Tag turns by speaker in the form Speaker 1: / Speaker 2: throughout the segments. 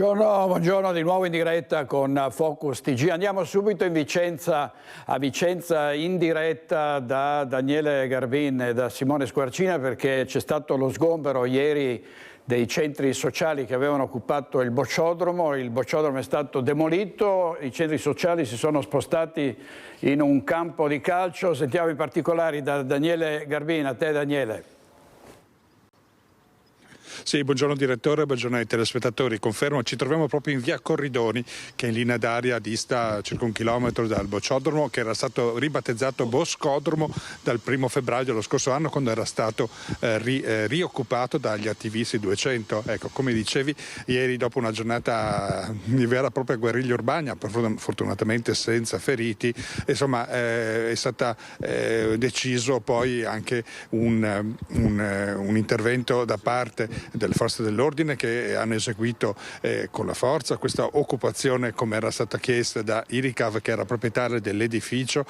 Speaker 1: Buongiorno, buongiorno, di nuovo in diretta con Focus TG. Andiamo subito a Vicenza in diretta da Daniele Garbin e da Simone Squarcina, perché c'è stato lo sgombero ieri dei centri sociali che avevano occupato il bocciodromo è stato demolito, i centri sociali si sono spostati in un campo di calcio. Sentiamo i particolari da Daniele Garbin. A te, Daniele.
Speaker 2: Sì, buongiorno direttore, buongiorno ai telespettatori. Confermo, ci troviamo proprio in via Corridoni, che è in linea d'aria dista circa 1 chilometro dal bocciodromo, che era stato ribattezzato Boscodromo dal 1° febbraio dello scorso anno, quando era stato rioccupato dagli attivisti 200. Ecco, come dicevi, ieri, dopo una giornata di vera e propria guerriglia urbana, fortunatamente senza feriti, insomma, è stata deciso poi anche un intervento da parte delle forze dell'ordine, che hanno eseguito con la forza questa occupazione, come era stata chiesta da Iricav, che era proprietaria dell'edificio,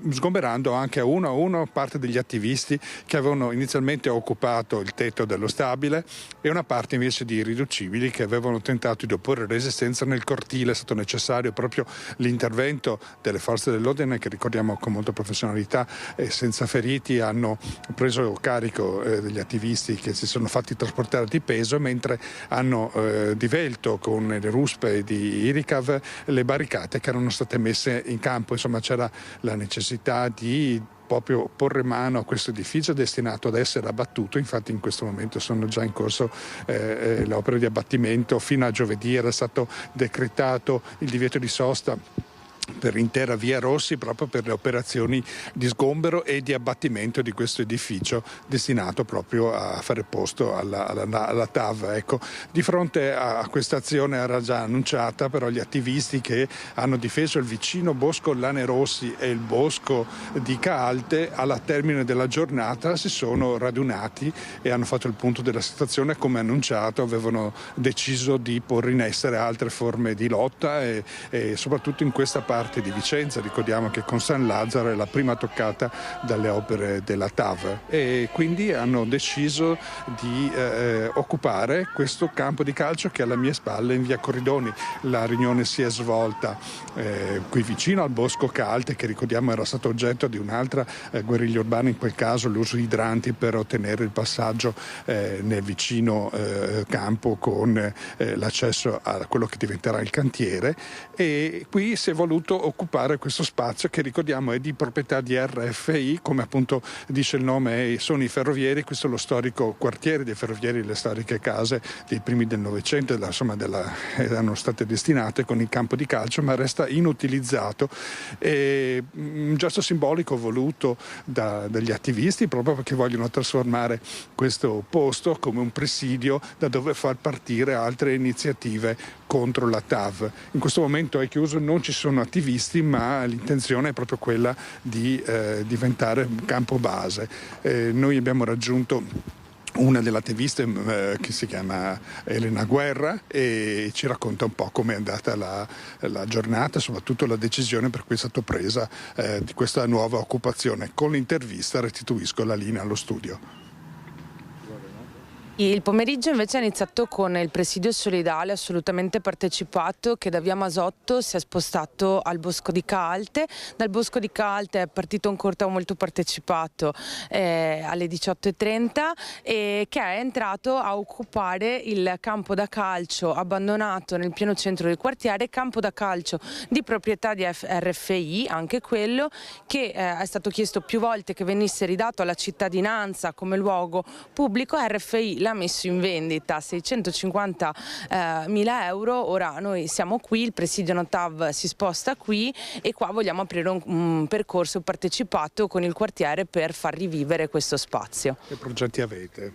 Speaker 2: sgomberando anche a uno parte degli attivisti che avevano inizialmente occupato il tetto dello stabile e una parte invece di irriducibili che avevano tentato di opporre resistenza nel cortile. È stato necessario proprio l'intervento delle forze dell'ordine, che ricordiamo con molta professionalità e senza feriti hanno preso carico degli attivisti che si sono fatti trasportare di peso, mentre hanno divelto con le ruspe di Iricav le barricate che erano state messe in campo. Insomma, c'era la necessità di proprio porre mano a questo edificio destinato ad essere abbattuto. Infatti in questo momento sono già in corso le opere di abbattimento. Fino a giovedì era stato decretato il divieto di sosta per l'intera via Rossi, proprio per le operazioni di sgombero e di abbattimento di questo edificio destinato proprio a fare posto alla TAV. Ecco, di fronte a questa azione era già annunciata, però gli attivisti che hanno difeso il vicino bosco Lanerossi e il bosco di Caalte, alla termine della giornata si sono radunati e hanno fatto il punto della situazione. Come annunciato, avevano deciso di porre in essere altre forme di lotta e soprattutto in questa parte di Vicenza. Ricordiamo che con San Lazzaro è la prima toccata dalle opere della TAV, e quindi hanno deciso di occupare questo campo di calcio che è alle mie spalle in via Corridoni. La riunione si è svolta qui vicino al bosco Caalte, che ricordiamo era stato oggetto di un'altra guerriglia urbana, in quel caso l'uso di idranti per ottenere il passaggio nel vicino campo con l'accesso a quello che diventerà il cantiere. E qui si è voluto occupare questo spazio, che ricordiamo è di proprietà di RFI, come appunto dice il nome, sono i ferrovieri. Questo è lo storico quartiere dei ferrovieri, le storiche case dei primi del Novecento, erano state destinate con il campo di calcio, ma resta inutilizzato. E un gesto simbolico voluto dagli attivisti, proprio perché vogliono trasformare questo posto come un presidio da dove far partire altre iniziative contro la TAV. In questo momento è chiuso, non ci sono attivisti, ma l'intenzione è proprio quella di diventare un campo base. Noi abbiamo raggiunto una delle attiviste che si chiama Elena Guerra e ci racconta un po' come è andata la giornata, soprattutto la decisione per cui è stata presa di questa nuova occupazione. Con l'intervista restituisco la linea allo studio.
Speaker 3: Il pomeriggio invece è iniziato con il presidio solidale assolutamente partecipato, che da via Masotto si è spostato al bosco di Caalte. Dal bosco di Caalte è partito un corteo molto partecipato alle 18:30 e che è entrato a occupare il campo da calcio abbandonato nel pieno centro del quartiere, campo da calcio di proprietà di RFI, anche quello che è stato chiesto più volte che venisse ridato alla cittadinanza come luogo pubblico. RFI l'ha messo in vendita a 650.000 euro. Ora noi siamo qui, il presidio Notav si sposta qui e qua vogliamo aprire un percorso partecipato con il quartiere per far rivivere questo spazio.
Speaker 2: Che progetti avete?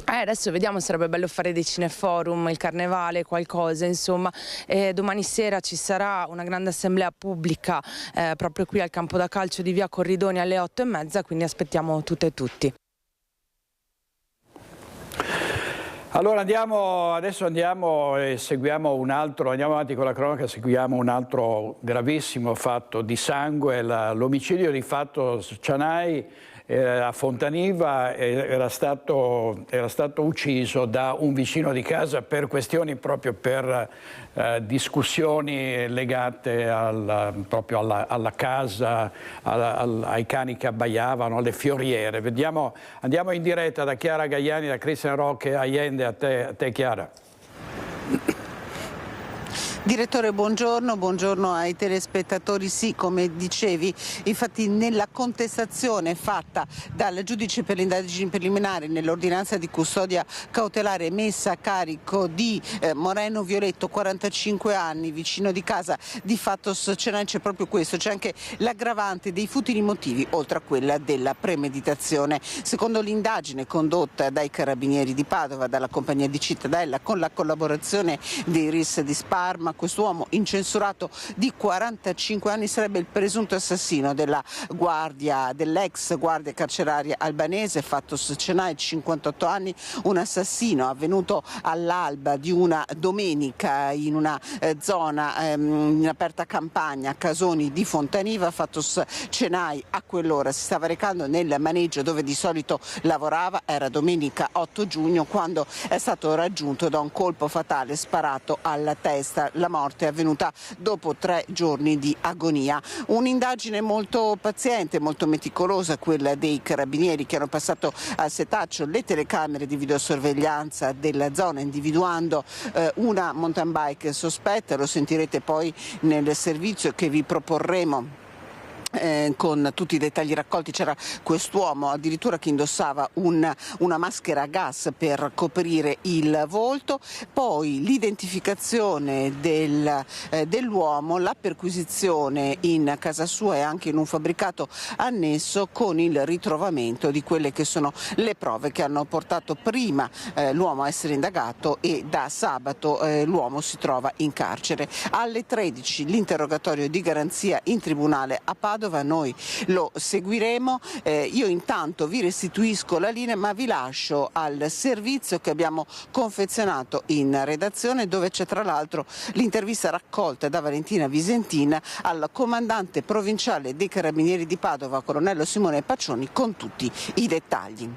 Speaker 3: Adesso vediamo, sarebbe bello fare dei cineforum, il carnevale, qualcosa, insomma. Domani sera ci sarà una grande assemblea pubblica proprio qui al campo da calcio di via Corridoni alle 8:30, quindi aspettiamo tutte e tutti.
Speaker 1: Allora adesso andiamo e seguiamo andiamo avanti con la cronaca, seguiamo un altro gravissimo fatto di sangue, l'omicidio di Fatto Cianai a Fontaniva era stato ucciso da un vicino di casa per questioni proprio per discussioni legate proprio alla casa, ai cani che abbaiavano, alle fioriere. Andiamo in diretta da Chiara Gaiani, da Cristian Roque Allende. A te Chiara.
Speaker 4: Direttore, buongiorno ai telespettatori. Sì, come dicevi, infatti nella contestazione fatta dal giudice per le indagini preliminari nell'ordinanza di custodia cautelare messa a carico di Moreno Violetto, 45 anni, vicino di casa di Fatos Cenay, c'è proprio questo, c'è anche l'aggravante dei futili motivi oltre a quella della premeditazione. Secondo l'indagine condotta dai Carabinieri di Padova, dalla compagnia di Cittadella, con la collaborazione dei RIS di Parma, quest'uomo incensurato di 45 anni sarebbe il presunto assassino dell'ex guardia carceraria albanese Fatos Cenay, 58 anni, un assassino avvenuto all'alba di una domenica in una zona in aperta campagna a Casoni di Fontaniva. Fatos Cenay a quell'ora si stava recando nel maneggio dove di solito lavorava, era domenica 8 giugno quando è stato raggiunto da un colpo fatale sparato alla testa. La morte è avvenuta dopo 3 giorni di agonia. Un'indagine molto paziente, molto meticolosa, quella dei Carabinieri, che hanno passato al setaccio le telecamere di videosorveglianza della zona, individuando una mountain bike sospetta. Lo sentirete poi nel servizio che vi proporremo. Con tutti i dettagli raccolti. C'era quest'uomo addirittura che indossava una maschera a gas per coprire il volto, poi l'identificazione dell'uomo, la perquisizione in casa sua e anche in un fabbricato annesso, con il ritrovamento di quelle che sono le prove che hanno portato prima l'uomo a essere indagato, e da sabato l'uomo si trova in carcere. Alle 13 l'interrogatorio di garanzia in tribunale a Padova. Noi lo seguiremo. Io intanto vi restituisco la linea, ma vi lascio al servizio che abbiamo confezionato in redazione, dove c'è tra l'altro l'intervista raccolta da Valentina Visentin al comandante provinciale dei Carabinieri di Padova, colonnello Simone Paccioni, con tutti i dettagli.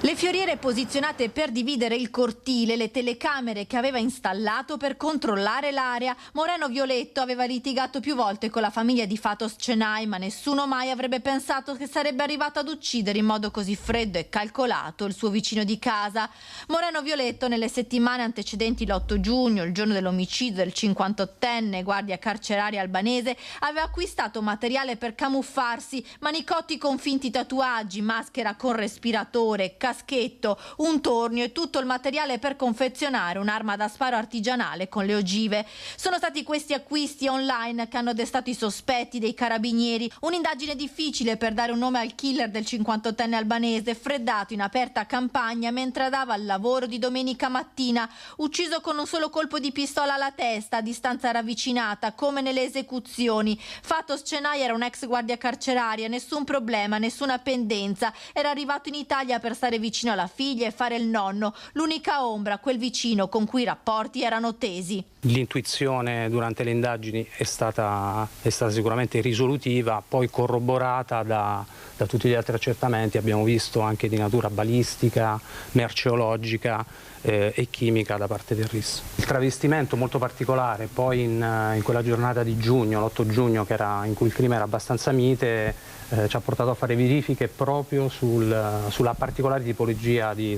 Speaker 5: Le fioriere posizionate per dividere il cortile, le telecamere che aveva installato per controllare l'area. Moreno Violetto aveva litigato più volte con la famiglia di Fatos Cenay, ma nessuno mai avrebbe pensato che sarebbe arrivato ad uccidere in modo così freddo e calcolato il suo vicino di casa. Moreno Violetto, nelle settimane antecedenti l'8 giugno, il giorno dell'omicidio del 58enne guardia carceraria albanese, aveva acquistato materiale per camuffarsi, manicotti con finti tatuaggi, maschera con respiratore, caschetto, un tornio e tutto il materiale per confezionare un'arma da sparo artigianale con le ogive. Sono stati questi acquisti online che hanno destato i sospetti dei Carabinieri. Un'indagine difficile per dare un nome al killer del 58enne albanese, freddato in aperta campagna mentre andava al lavoro di domenica mattina, ucciso con un solo colpo di pistola alla testa a distanza ravvicinata, come nelle esecuzioni. Fatos Cenay era un ex guardia carceraria, nessun problema, nessuna pendenza. Era arrivato in Italia per stare vicino alla figlia e fare il nonno, l'unica ombra, quel vicino con cui i rapporti erano tesi.
Speaker 6: L'intuizione durante le indagini è stata sicuramente risolutiva, poi corroborata da tutti gli altri accertamenti, abbiamo visto anche di natura balistica, merceologica e chimica da parte del RIS. Il travestimento molto particolare, poi in quella giornata di giugno, l'8 giugno, in cui il crimine era abbastanza mite, ci ha portato a fare verifiche proprio sulla particolare tipologia di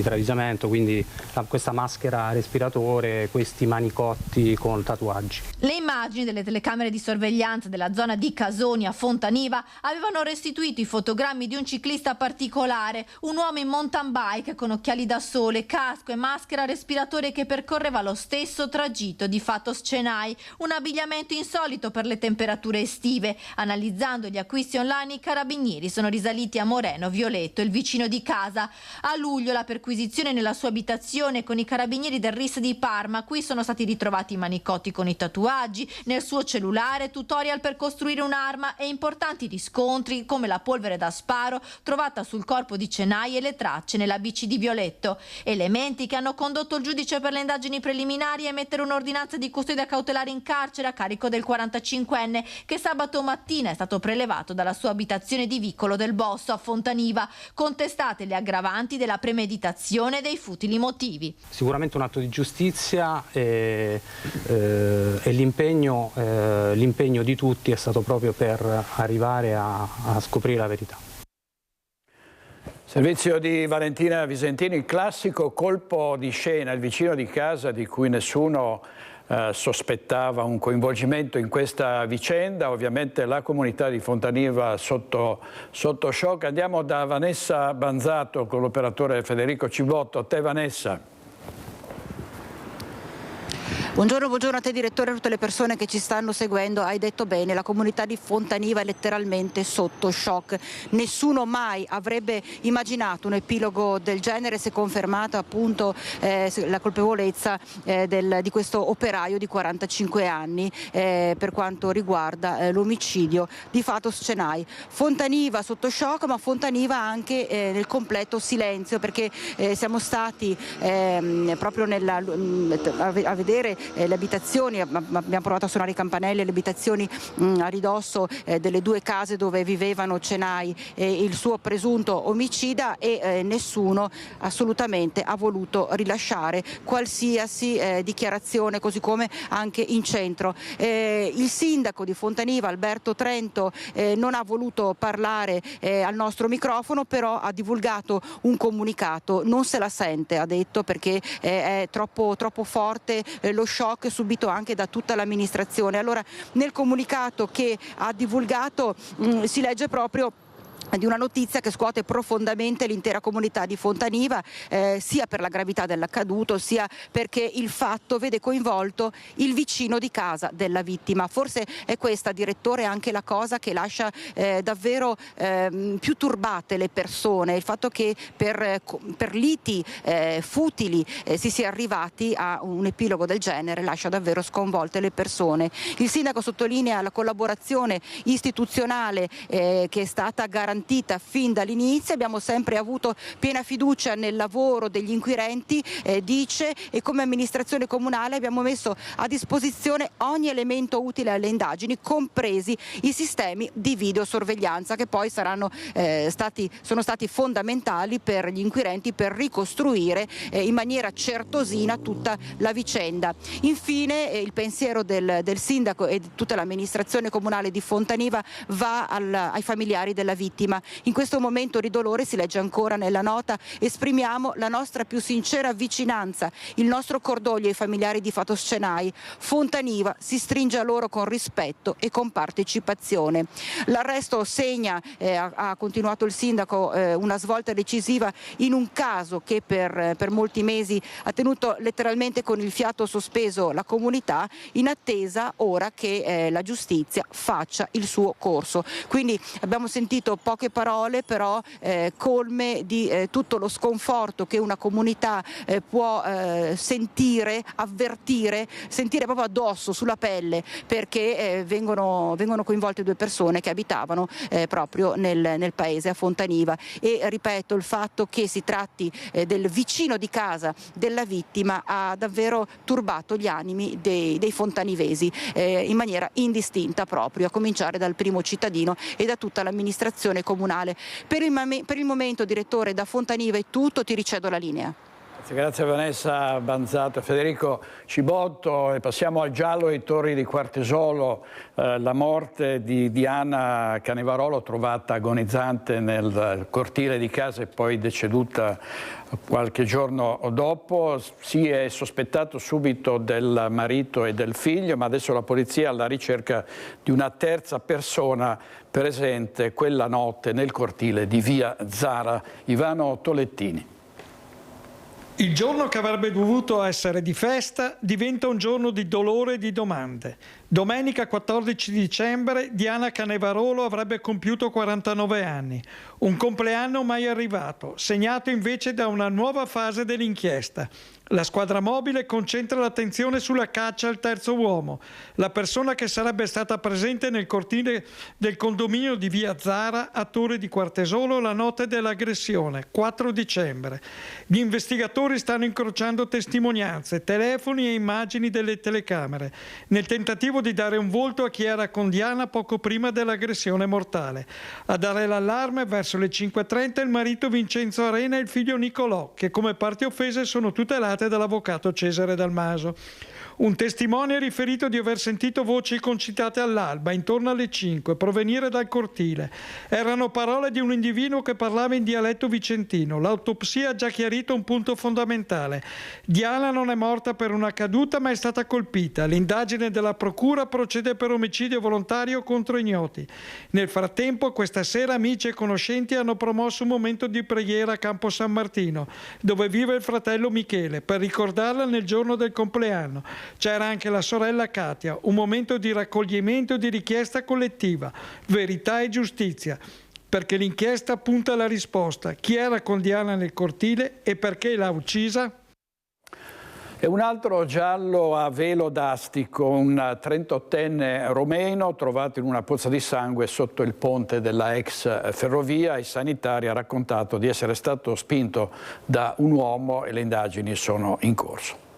Speaker 6: travisamento, quindi questa maschera a respiratore, questi manicotti con tatuaggi.
Speaker 5: Le immagini delle telecamere di sorveglianza della zona di Casoni a Fontaniva avevano restituito i fotogrammi di un ciclista particolare, un uomo in mountain bike con occhiali da sole, casco e maschera a respiratore, che percorreva lo stesso tragitto di Fatos Cenay, un abbigliamento insolito per le temperature estive. Analizzando gli acquisti online, i Carabinieri sono risaliti a Moreno Violetto, il vicino di casa. A luglio la perquisizione nella sua abitazione con i Carabinieri del RIS di Parma, a cui sono stati ritrovati manicotti con i tatuaggi, nel suo cellulare tutorial per costruire un'arma e importanti riscontri come la polvere da sparo trovata sul corpo di Cenai e le tracce nella bici di Violetto. Elementi che hanno condotto il giudice per le indagini preliminari a emettere un'ordinanza di custodia cautelare in carcere a carico del 45enne che sabato mattina è stato prelevato dalla sua abitazione di Vicolo del Bosso a Fontaniva. Contestate le aggravanti della premeditazione e dei futili motivi.
Speaker 6: Sicuramente un atto di giustizia e l'impegno di tutti è stato proprio per arrivare a scoprire la verità.
Speaker 1: Servizio di Valentina Visentini, il classico colpo di scena, il vicino di casa di cui nessuno sospettava un coinvolgimento in questa vicenda, ovviamente la comunità di Fontaniva sotto shock. Andiamo da Vanessa Banzato con l'operatore Federico Cibotto. A te Vanessa.
Speaker 7: Buongiorno a te direttore e a tutte le persone che ci stanno seguendo. Hai detto bene, la comunità di Fontaniva è letteralmente sotto shock. Nessuno mai avrebbe immaginato un epilogo del genere se confermata appunto la colpevolezza di questo operaio di 45 anni per quanto riguarda l'omicidio di Fatos Cenai. Fontaniva sotto shock, ma Fontaniva anche nel completo silenzio, perché siamo stati proprio a vedere le abitazioni, abbiamo provato a suonare i campanelli, le abitazioni a ridosso delle due case dove vivevano Cenai e il suo presunto omicida, e nessuno assolutamente ha voluto rilasciare qualsiasi dichiarazione, così come anche in centro. Il sindaco di Fontaniva, Alberto Trento, non ha voluto parlare al nostro microfono, però ha divulgato un comunicato. Non se la sente, ha detto, perché è troppo forte lo shock subito anche da tutta l'amministrazione. Allora, nel comunicato che ha divulgato si legge proprio di una notizia che scuote profondamente l'intera comunità di Fontaniva, sia per la gravità dell'accaduto, sia perché il fatto vede coinvolto il vicino di casa della vittima. Forse è questa, direttore, anche la cosa che lascia davvero più turbate le persone, il fatto che per liti futili si sia arrivati a un epilogo del genere lascia davvero sconvolte le persone. Il sindaco sottolinea la collaborazione istituzionale che è stata garantita fin dall'inizio. Abbiamo sempre avuto piena fiducia nel lavoro degli inquirenti, dice, e come amministrazione comunale abbiamo messo a disposizione ogni elemento utile alle indagini, compresi i sistemi di videosorveglianza che poi sono stati fondamentali per gli inquirenti per ricostruire in maniera certosina tutta la vicenda. Infine il pensiero del sindaco e di tutta l'amministrazione comunale di Fontaniva va ai familiari della vittima. In questo momento di dolore, si legge ancora nella nota, esprimiamo la nostra più sincera vicinanza, il nostro cordoglio ai familiari di Fatos Cenai. Fontaniva si stringe a loro con rispetto e con partecipazione. L'arresto segna, ha continuato il sindaco, una svolta decisiva in un caso che per molti mesi ha tenuto letteralmente con il fiato sospeso la comunità, in attesa ora che la giustizia faccia il suo corso. Quindi abbiamo sentito poche parole, però colme di tutto lo sconforto che una comunità può sentire, avvertire, sentire proprio addosso, sulla pelle, perché vengono coinvolte due persone che abitavano proprio nel paese, a Fontaniva. E ripeto, il fatto che si tratti del vicino di casa della vittima ha davvero turbato gli animi dei fontanivesi in maniera indistinta, proprio a cominciare dal primo cittadino e da tutta l'amministrazione comunale. Per il momento, direttore, da Fontaniva è tutto, ti ricedo la linea.
Speaker 1: Grazie Vanessa Banzato e Federico Cibotto. E passiamo al giallo ai Torri di Quartesolo, la morte di Diana Canevarolo, trovata agonizzante nel cortile di casa e poi deceduta qualche giorno dopo. Si è sospettato subito del marito e del figlio, ma adesso la polizia è alla ricerca di una terza persona presente quella notte nel cortile di via Zara. Ivano Tolettini.
Speaker 8: Il giorno che avrebbe dovuto essere di festa diventa un giorno di dolore e di domande. Domenica 14 dicembre Diana Canevarolo avrebbe compiuto 49 anni, un compleanno mai arrivato, segnato invece da una nuova fase dell'inchiesta. La squadra mobile concentra l'attenzione sulla caccia al terzo uomo, la persona che sarebbe stata presente nel cortile del condominio di via Zara a Torre di Quartesolo la notte dell'aggressione, 4 dicembre. Gli investigatori stanno incrociando testimonianze, telefoni e immagini delle telecamere, nel tentativo di dare un volto a chi era con Diana poco prima dell'aggressione mortale. A dare l'allarme verso le 5:30 il marito Vincenzo Arena e il figlio Nicolò, che come parti offese sono tutelati dall'avvocato Cesare Dalmaso. Un testimone ha riferito di aver sentito voci concitate all'alba, intorno alle 5, provenire dal cortile. Erano parole di un individuo che parlava in dialetto vicentino. L'autopsia ha già chiarito un punto fondamentale. Diana non è morta per una caduta, ma è stata colpita. L'indagine della procura procede per omicidio volontario contro ignoti. Nel frattempo, questa sera amici e conoscenti hanno promosso un momento di preghiera a Campo San Martino, dove vive il fratello Michele, per ricordarla nel giorno del compleanno. C'era anche la sorella Katia, un momento di raccoglimento e di richiesta collettiva, verità e giustizia, perché l'inchiesta punta alla risposta: chi era con Diana nel cortile e perché l'ha uccisa?
Speaker 1: E un altro giallo a velo d'astico, un 38enne romeno trovato in una pozza di sangue sotto il ponte della ex ferrovia. I sanitari ha raccontato di essere stato spinto da un uomo e le indagini sono in corso.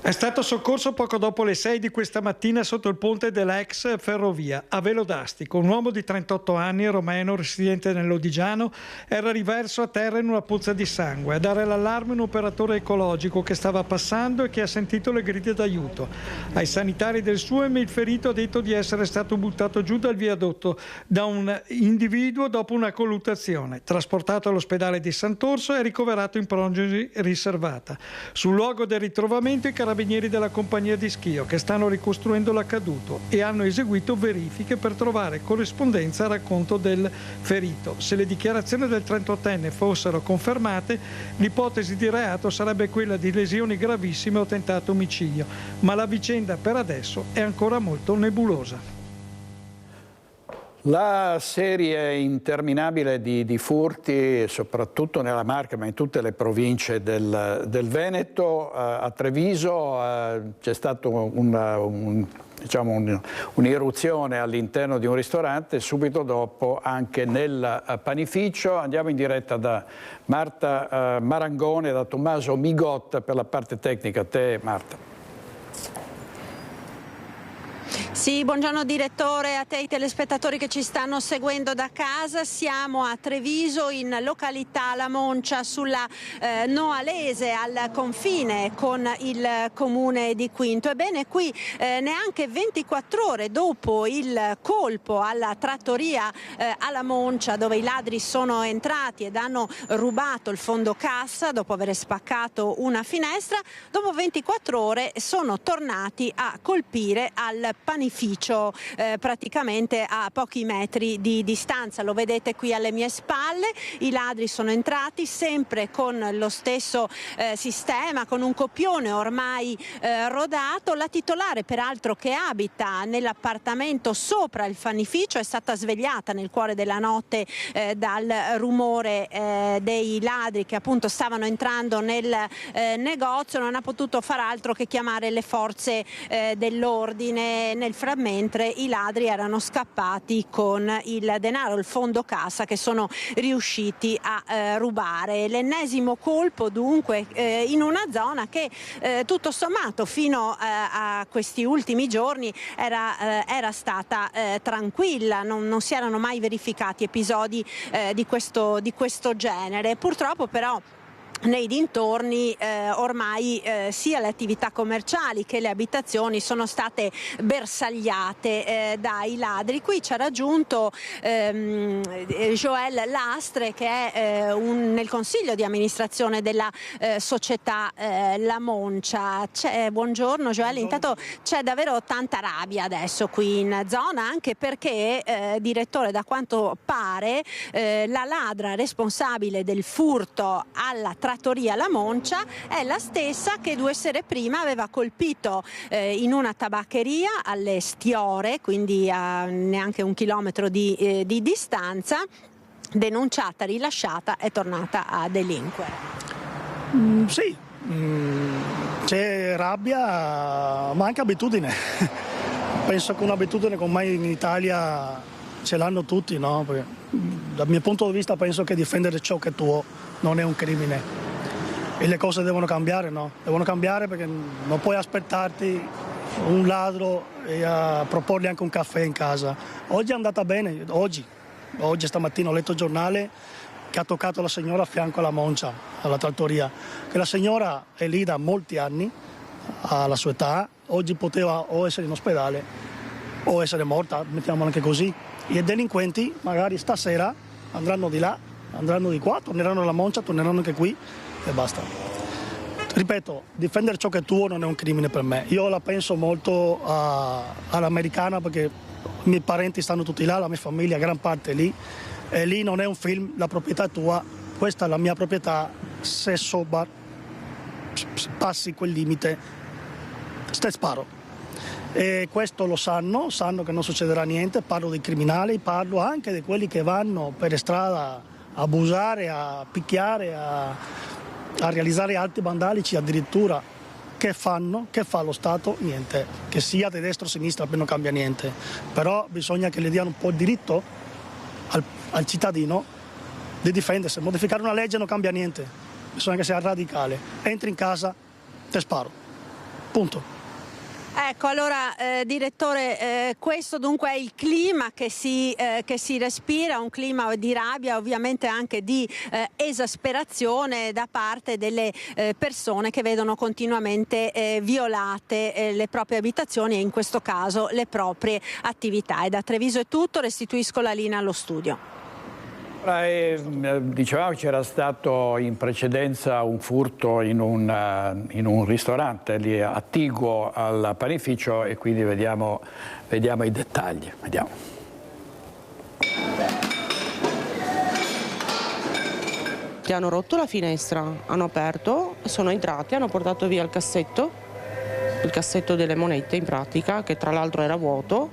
Speaker 8: È stato soccorso poco dopo le 6 di questa mattina sotto il ponte della ex ferrovia a velo d'astico. Un uomo di 38 anni, romeno, residente nell'Odigiano, era riverso a terra in una pozza di sangue. A dare l'allarme un operatore ecologico che stava passando e che ha sentito le grida d'aiuto. Ai sanitari del SUEM il ferito ha detto di essere stato buttato giù dal viadotto da un individuo dopo una colluttazione. Trasportato all'ospedale di Sant'Orso e ricoverato in prognosi riservata. Sul luogo del ritrovamento i carabinieri della compagnia di Schio, che stanno ricostruendo l'accaduto e hanno eseguito verifiche per trovare corrispondenza al racconto del ferito. Se le dichiarazioni del 38enne fossero confermate, l'ipotesi di reato sarebbe quella di lesioni gravissime o tentato omicidio, ma la vicenda per adesso è ancora molto nebulosa.
Speaker 1: La serie interminabile di furti, soprattutto nella Marca, ma in tutte le province del Veneto, a Treviso c'è stata un'irruzione all'interno di un ristorante, subito dopo anche nel panificio. Andiamo in diretta da Marta Marangone e da Tommaso Migotta per la parte tecnica. A te, Marta.
Speaker 9: Sì, buongiorno direttore, a te i telespettatori che ci stanno seguendo da casa. Siamo a Treviso, in località La Moncia, sulla Noalese, al confine con il comune di Quinto. Ebbene, qui neanche 24 ore dopo il colpo alla trattoria alla Moncia, dove i ladri sono entrati ed hanno rubato il fondo cassa dopo aver spaccato una finestra, dopo 24 ore sono tornati a colpire al panificio, praticamente a pochi metri di distanza. Lo vedete qui alle mie spalle. I ladri sono entrati sempre con lo stesso sistema, con un copione ormai rodato. La titolare, peraltro, che abita nell'appartamento sopra il panificio, è stata svegliata nel cuore della notte dal rumore dei ladri che appunto stavano entrando nel negozio. Non ha potuto far altro che chiamare le forze dell'ordine. Nel mentre i ladri erano scappati con il denaro, il fondo cassa, che sono riusciti a rubare. L'ennesimo colpo dunque in una zona che tutto sommato fino a questi ultimi giorni era stata tranquilla, non si erano mai verificati episodi di questo genere. Purtroppo però nei dintorni ormai sia le attività commerciali che le abitazioni sono state bersagliate dai ladri. Qui ci ha raggiunto Joël Lastre, che è nel consiglio di amministrazione della società La Moncia. Buongiorno Joël, intanto c'è davvero tanta rabbia adesso qui in zona, anche perché direttore, da quanto pare la ladra responsabile del furto alla trattoria trattoria La Moncia è la stessa che 2 sere prima aveva colpito in una tabaccheria alle Stiore, quindi a neanche 1 chilometro di distanza. Denunciata, rilasciata, è tornata a delinquere.
Speaker 10: Sì, c'è rabbia, ma anche abitudine. Penso che un'abitudine che ormai in Italia ce l'hanno tutti, no? Perché, dal mio punto di vista penso che difendere ciò che è tuo non è un crimine e le cose devono cambiare, no? Devono cambiare perché non puoi aspettarti un ladro e a proporgli anche un caffè in casa. Oggi è andata bene, oggi stamattina ho letto il giornale che ha toccato la signora a fianco alla Moncia, alla trattoria, che la signora è lì da molti anni, alla sua età, oggi poteva o essere in ospedale o essere morta, mettiamola anche così. I delinquenti magari stasera andranno di là, andranno di qua, torneranno alla Moncia, torneranno anche qui e basta. Ripeto, difendere ciò che è tuo non è un crimine per me. Io la penso molto all'americana perché i miei parenti stanno tutti là, la mia famiglia, gran parte lì. E lì non è un film, la proprietà è tua, questa è la mia proprietà, se passi quel limite, te sparo. E questo lo sanno che non succederà niente, parlo dei criminali, parlo anche di quelli che vanno per strada a abusare, a picchiare, a realizzare atti vandalici addirittura. Che fanno? Che fa lo Stato? Niente. Che sia di destra o sinistra non cambia niente. Però bisogna che le diano un po' il diritto al cittadino di difendersi. Modificare una legge non cambia niente. Bisogna che sia radicale. Entri in casa, te sparo. Punto.
Speaker 9: Ecco, allora direttore, questo dunque è il clima che si respira, un clima di rabbia, ovviamente anche di esasperazione da parte delle persone che vedono continuamente violate le proprie abitazioni e in questo caso le proprie attività. E da Treviso è tutto, restituisco la linea allo studio.
Speaker 1: Dicevamo c'era stato in precedenza un furto in un ristorante lì attiguo al panificio e quindi vediamo i dettagli. Vediamo.
Speaker 11: Ti hanno rotto la finestra, hanno aperto, sono entrati, hanno portato via il cassetto delle monete in pratica, che tra l'altro era vuoto,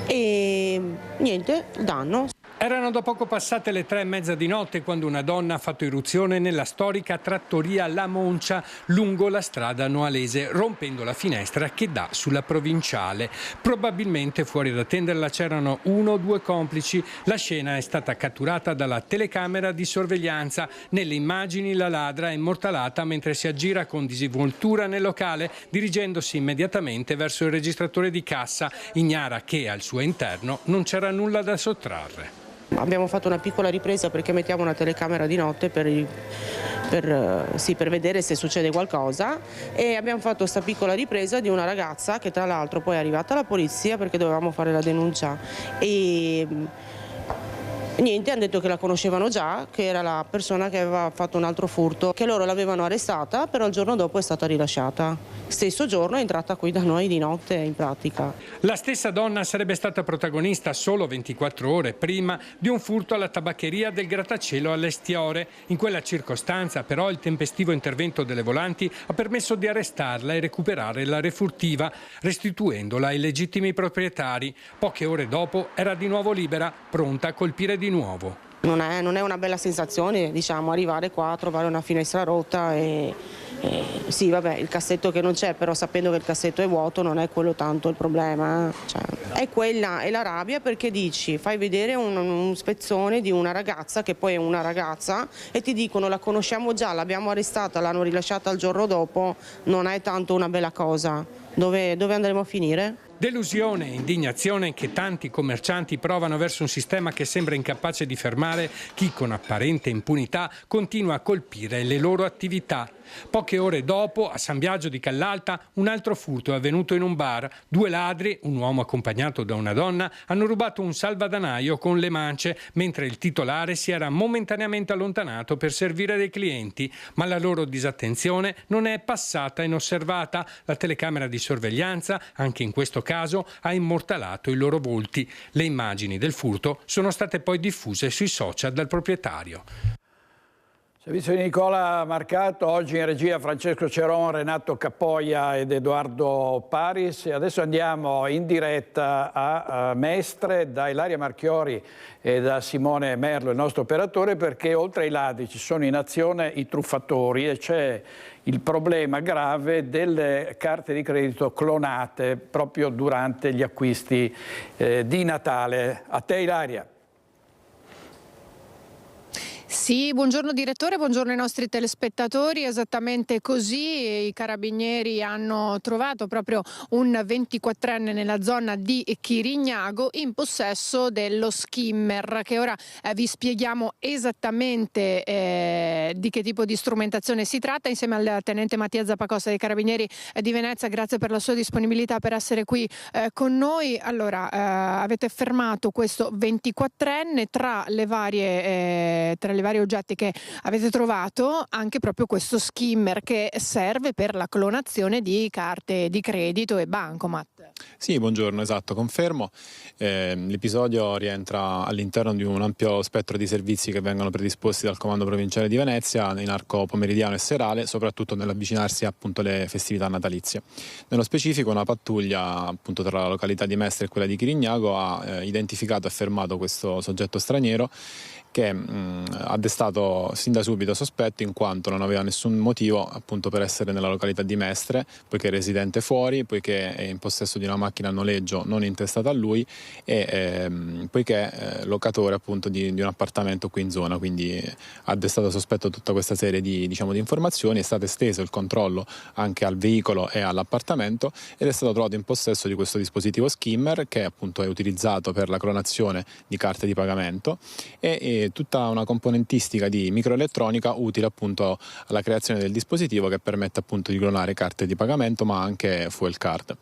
Speaker 11: e niente, danno.
Speaker 12: Erano da poco passate le 3:30 di notte quando una donna ha fatto irruzione nella storica trattoria La Moncia lungo la strada noalese, rompendo la finestra che dà sulla provinciale. Probabilmente fuori ad attenderla c'erano 1 o 2 complici. La scena è stata catturata dalla telecamera di sorveglianza. Nelle immagini la ladra è immortalata mentre si aggira con disinvoltura nel locale, dirigendosi immediatamente verso il registratore di cassa. Ignara che al suo interno non c'era nulla da sottrarre.
Speaker 11: Abbiamo fatto una piccola ripresa perché mettiamo una telecamera di notte per vedere se succede qualcosa, e abbiamo fatto questa piccola ripresa di una ragazza che tra l'altro poi è arrivata la polizia perché dovevamo fare la denuncia e niente, hanno detto che la conoscevano già, che era la persona che aveva fatto un altro furto, che loro l'avevano arrestata, però il giorno dopo è stata rilasciata. Stesso giorno è entrata qui da noi di notte in pratica.
Speaker 12: La stessa donna sarebbe stata protagonista solo 24 ore prima di un furto alla tabaccheria del Grattacielo alle Stiore. In quella circostanza però il tempestivo intervento delle volanti ha permesso di arrestarla e recuperare la refurtiva, restituendola ai legittimi proprietari. Poche ore dopo era di nuovo libera, pronta a colpire di nuovo.
Speaker 11: Non è una bella sensazione, diciamo, arrivare qua a trovare una finestra rotta e sì, vabbè, il cassetto che non c'è, però sapendo che il cassetto è vuoto non è quello tanto il problema. Cioè, è quella, è la rabbia perché dici, fai vedere un spezzone di una ragazza che poi è una ragazza e ti dicono la conosciamo già, l'abbiamo arrestata, l'hanno rilasciata il giorno dopo, non è tanto una bella cosa. Dove andremo a finire?
Speaker 12: Delusione e indignazione che tanti commercianti provano verso un sistema che sembra incapace di fermare chi con apparente impunità continua a colpire le loro attività. Poche ore dopo, a San Biagio di Callalta, un altro furto è avvenuto in un bar. 2 ladri, un uomo accompagnato da una donna, hanno rubato un salvadanaio con le mance, mentre il titolare si era momentaneamente allontanato per servire dei clienti. Ma la loro disattenzione non è passata inosservata. La telecamera di sorveglianza, anche in questo caso, ha immortalato i loro volti. Le immagini del furto sono state poi diffuse sui social dal proprietario.
Speaker 1: Servizio di Nicola Marcato, oggi in regia Francesco Ceron, Renato Cappoia ed Edoardo Paris. E adesso andiamo in diretta a Mestre da Ilaria Marchiori e da Simone Merlo, il nostro operatore, perché oltre ai ladri ci sono in azione i truffatori e c'è il problema grave delle carte di credito clonate proprio durante gli acquisti di Natale. A te Ilaria.
Speaker 13: Sì, buongiorno direttore, buongiorno ai nostri telespettatori. Esattamente così, i carabinieri hanno trovato proprio un 24enne nella zona di Chirignago in possesso dello skimmer, che ora vi spieghiamo esattamente di che tipo di strumentazione si tratta, insieme al tenente Mattia Zappacosta dei Carabinieri di Venezia. Grazie per la sua disponibilità per essere qui con noi. Allora, avete fermato questo 24enne tra le varie vari oggetti che avete trovato, anche proprio questo skimmer che serve per la clonazione di carte di credito e bancomat.
Speaker 14: Sì, buongiorno, esatto, confermo. L'episodio rientra all'interno di un ampio spettro di servizi che vengono predisposti dal Comando Provinciale di Venezia in arco pomeridiano e serale, soprattutto nell'avvicinarsi appunto alle festività natalizie. Nello specifico una pattuglia appunto tra la località di Mestre e quella di Chirignago ha identificato e fermato questo soggetto straniero che ha destato sin da subito sospetto, in quanto non aveva nessun motivo appunto per essere nella località di Mestre, poiché è residente fuori, poiché è in possesso di una macchina a noleggio non intestata a lui e poiché è locatore appunto di un appartamento qui in zona. Quindi ha destato sospetto tutta questa serie di informazioni. È stato esteso il controllo anche al veicolo e all'appartamento ed è stato trovato in possesso di questo dispositivo skimmer, che appunto è utilizzato per la clonazione di carte di pagamento e tutta una componentistica di microelettronica utile appunto alla creazione del dispositivo, che permette appunto di clonare carte di pagamento ma anche fuel card.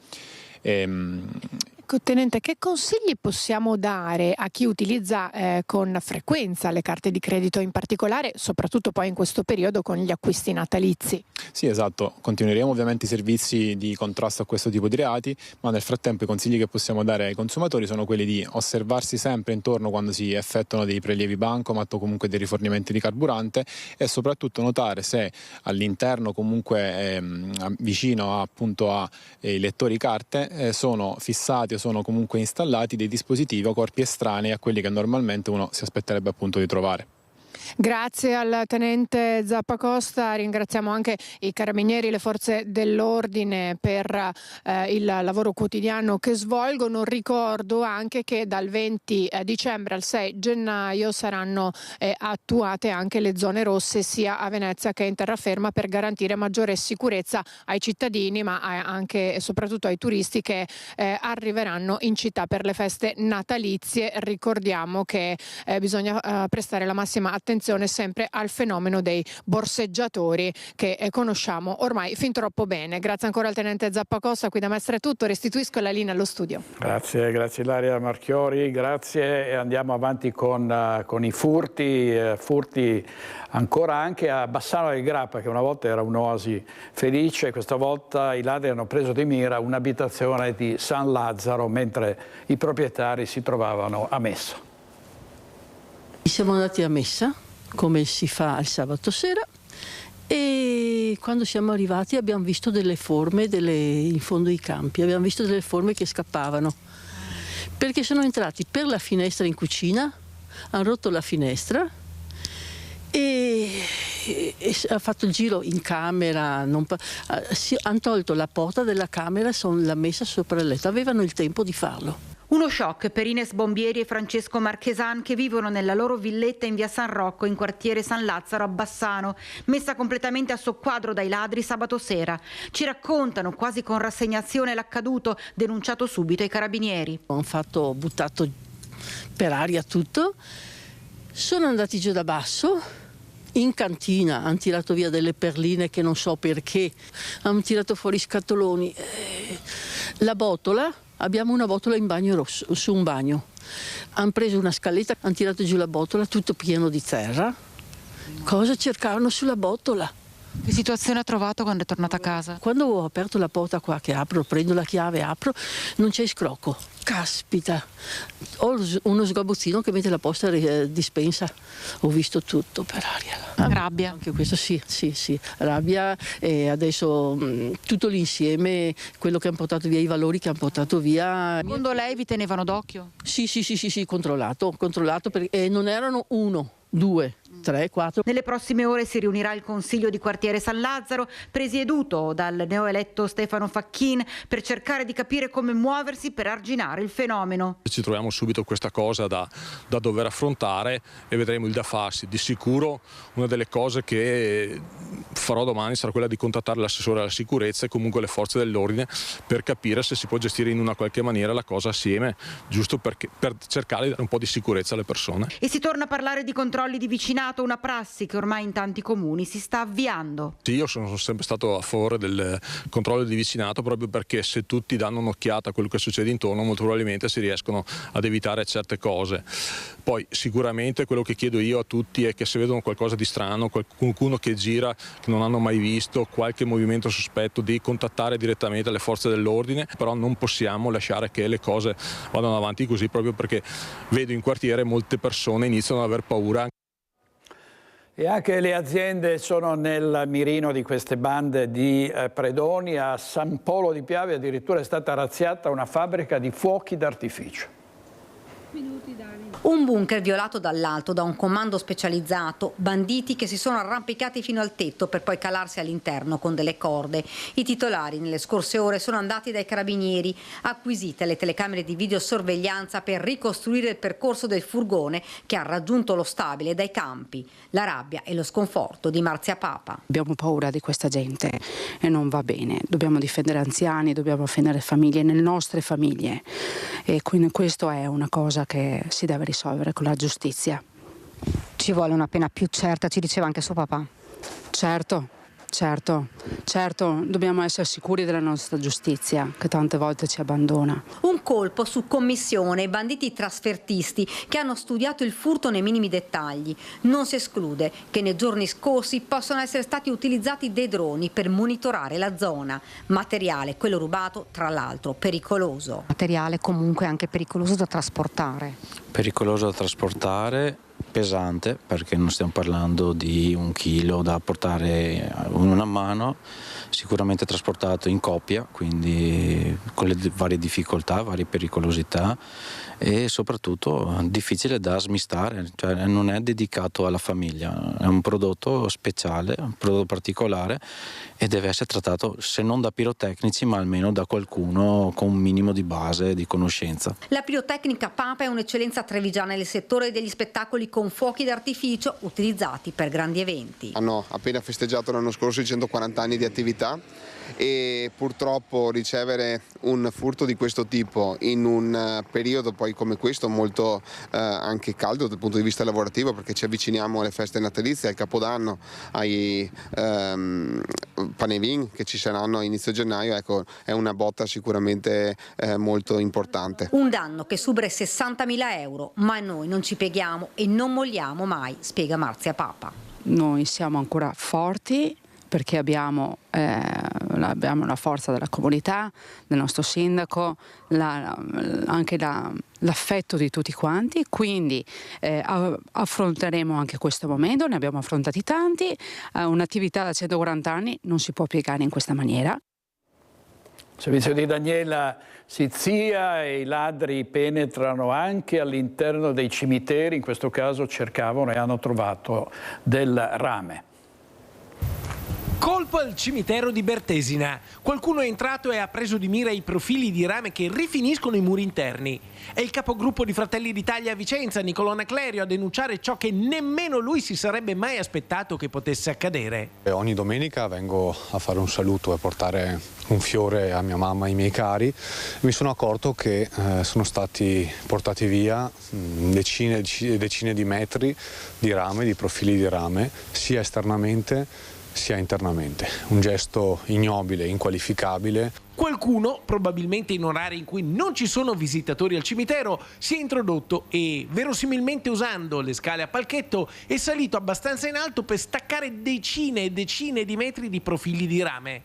Speaker 13: Tenente, che consigli possiamo dare a chi utilizza con frequenza le carte di credito, in particolare, soprattutto poi in questo periodo con gli acquisti natalizi?
Speaker 14: Sì, esatto, continueremo ovviamente i servizi di contrasto a questo tipo di reati, ma nel frattempo i consigli che possiamo dare ai consumatori sono quelli di osservarsi sempre intorno quando si effettuano dei prelievi bancomat o comunque dei rifornimenti di carburante, e soprattutto notare se all'interno comunque vicino appunto ai lettori carte sono fissati o sono comunque installati dei dispositivi o corpi estranei a quelli che normalmente uno si aspetterebbe appunto di trovare.
Speaker 13: Grazie al tenente Zappacosta, ringraziamo anche i carabinieri, le forze dell'ordine per il lavoro quotidiano che svolgono. Ricordo anche che dal 20 dicembre al 6 gennaio saranno attuate anche le zone rosse sia a Venezia che in terraferma, per garantire maggiore sicurezza ai cittadini ma anche e soprattutto ai turisti che arriveranno in città per le feste natalizie. Ricordiamo che bisogna prestare la massima attenzione sempre al fenomeno dei borseggiatori che conosciamo ormai fin troppo bene. Grazie ancora al tenente Zappacosta, qui da Mestre è tutto, restituisco la linea allo studio.
Speaker 1: Grazie Ilaria Marchiori, grazie, e andiamo avanti con i furti ancora anche a Bassano del Grappa, che una volta era un'oasi felice. Questa volta i ladri hanno preso di mira un'abitazione di San Lazzaro mentre i proprietari si trovavano a messa.
Speaker 15: Siamo andati a messa, come si fa il sabato sera, e quando siamo arrivati abbiamo visto delle forme in fondo ai campi, abbiamo visto delle forme che scappavano, perché sono entrati per la finestra in cucina, hanno rotto la finestra e ha fatto il giro in camera, hanno tolto la porta della camera, l'ha messa sopra il letto, avevano il tempo di farlo.
Speaker 7: Uno shock per Ines Bombieri e Francesco Marchesan, che vivono nella loro villetta in via San Rocco, in quartiere San Lazzaro a Bassano, messa completamente a soqquadro dai ladri sabato sera. Ci raccontano quasi con rassegnazione l'accaduto, denunciato subito ai carabinieri.
Speaker 15: Hanno buttato per aria tutto, sono andati giù da basso, in cantina hanno tirato via delle perline che non so perché, hanno tirato fuori scatoloni, la botola. Abbiamo una botola in bagno rosso, su un bagno. Hanno preso una scaletta, hanno tirato giù la botola, tutto pieno di terra. Cosa cercavano sulla botola?
Speaker 7: Che situazione ha trovato quando è tornata a casa?
Speaker 15: Quando ho aperto la porta qua, che apro, prendo la chiave, apro, non c'è scrocco. Caspita! Ho uno sgabuzzino che mette la posta dispensa. Ho visto tutto per aria.
Speaker 7: Rabbia?
Speaker 15: Anche questo sì, rabbia, e adesso tutto l'insieme, quello che hanno portato via, i valori che hanno portato via.
Speaker 7: Secondo lei vi tenevano d'occhio?
Speaker 15: Sì, controllato, perché non erano 1, 2, 3, 4.
Speaker 7: Nelle prossime ore si riunirà il Consiglio di quartiere San Lazzaro, presieduto dal neoeletto Stefano Facchin, per cercare di capire come muoversi per arginare il fenomeno.
Speaker 16: Ci troviamo subito questa cosa da dover affrontare e vedremo il da farsi. Di sicuro una delle cose che farò domani sarà quella di contattare l'assessore alla sicurezza e comunque le forze dell'ordine per capire se si può gestire in una qualche maniera la cosa assieme, giusto per cercare di dare un po' di sicurezza alle persone.
Speaker 7: E si torna a parlare di controlli di vicinato, una prassi che ormai in tanti comuni si sta avviando.
Speaker 16: Sì, io sono sempre stato a favore del controllo di vicinato, proprio perché se tutti danno un'occhiata a quello che succede intorno molto probabilmente si riescono ad evitare certe cose. Poi sicuramente quello che chiedo io a tutti è che se vedono qualcosa di strano, qualcuno che gira che non hanno mai visto, qualche movimento sospetto, di contattare direttamente le forze dell'ordine, però non possiamo lasciare che le cose vadano avanti così, proprio perché vedo in quartiere molte persone iniziano ad aver paura.
Speaker 1: E anche le aziende sono nel mirino di queste bande di predoni. A San Polo di Piave addirittura è stata razziata una fabbrica di fuochi d'artificio.
Speaker 17: Un bunker violato dall'alto da un comando specializzato, banditi che si sono arrampicati fino al tetto per poi calarsi all'interno con delle corde. I titolari nelle scorse ore sono andati dai carabinieri, acquisite le telecamere di videosorveglianza per ricostruire il percorso del furgone che ha raggiunto lo stabile dai campi. La rabbia e lo sconforto di Marzia Papa.
Speaker 18: Abbiamo paura di questa gente e non va bene, dobbiamo difendere anziani, dobbiamo difendere famiglie, nelle nostre famiglie, e quindi questo è una cosa che si deve risolvere con la giustizia.
Speaker 19: Ci vuole una pena più certa, ci diceva anche suo papà.
Speaker 18: Certo, dobbiamo essere sicuri della nostra giustizia, che tante volte ci abbandona.
Speaker 17: Un colpo su commissione, banditi trasfertisti che hanno studiato il furto nei minimi dettagli. Non si esclude che nei giorni scorsi possano essere stati utilizzati dei droni per monitorare la zona. Materiale, quello rubato, tra l'altro, pericoloso.
Speaker 19: Materiale comunque anche pericoloso da trasportare.
Speaker 20: Pericoloso da trasportare, pesante, perché non stiamo parlando di 1 chilo da portare in una mano, sicuramente trasportato in coppia, quindi con le varie difficoltà, varie pericolosità, e soprattutto difficile da smistare, cioè non è dedicato alla famiglia, è un prodotto speciale, un prodotto particolare, e deve essere trattato se non da pirotecnici ma almeno da qualcuno con un minimo di base di conoscenza.
Speaker 17: La pirotecnica Papa è un'eccellenza trevigiana nel settore degli spettacoli con fuochi d'artificio utilizzati per grandi eventi.
Speaker 21: Hanno appena festeggiato l'anno scorso i 140 anni di attività e purtroppo ricevere un furto di questo tipo in un periodo poi come questo molto anche caldo dal punto di vista lavorativo, perché ci avviciniamo alle feste natalizie, al Capodanno, ai Panevin che ci saranno a inizio gennaio, ecco, è una botta sicuramente molto importante.
Speaker 17: Un danno che supera 60.000 euro, ma noi non ci pieghiamo e non molliamo mai, spiega Marzia Papa.
Speaker 18: Noi siamo ancora forti perché abbiamo la forza della comunità, del nostro sindaco, anche l'affetto di tutti quanti, quindi affronteremo anche questo momento, ne abbiamo affrontati tanti, un'attività da 140 anni non si può piegare in questa maniera.
Speaker 1: Il servizio di Daniela Sizia e i ladri penetrano anche all'interno dei cimiteri, in questo caso cercavano e hanno trovato del rame.
Speaker 22: Colpo al cimitero di Bertesina. Qualcuno è entrato e ha preso di mira i profili di rame che rifiniscono i muri interni. È il capogruppo di Fratelli d'Italia a Vicenza, Nicolò Naclerio, a denunciare ciò che nemmeno lui si sarebbe mai aspettato che potesse accadere.
Speaker 23: Ogni domenica vengo a fare un saluto e portare un fiore a mia mamma e ai miei cari. Mi sono accorto che sono stati portati via decine e decine di metri di rame, di profili di rame, sia esternamente sia internamente. Un gesto ignobile, inqualificabile.
Speaker 22: Qualcuno, probabilmente in orari in cui non ci sono visitatori al cimitero, si è introdotto e, verosimilmente usando le scale a palchetto, è salito abbastanza in alto per staccare decine e decine di metri di profili di rame.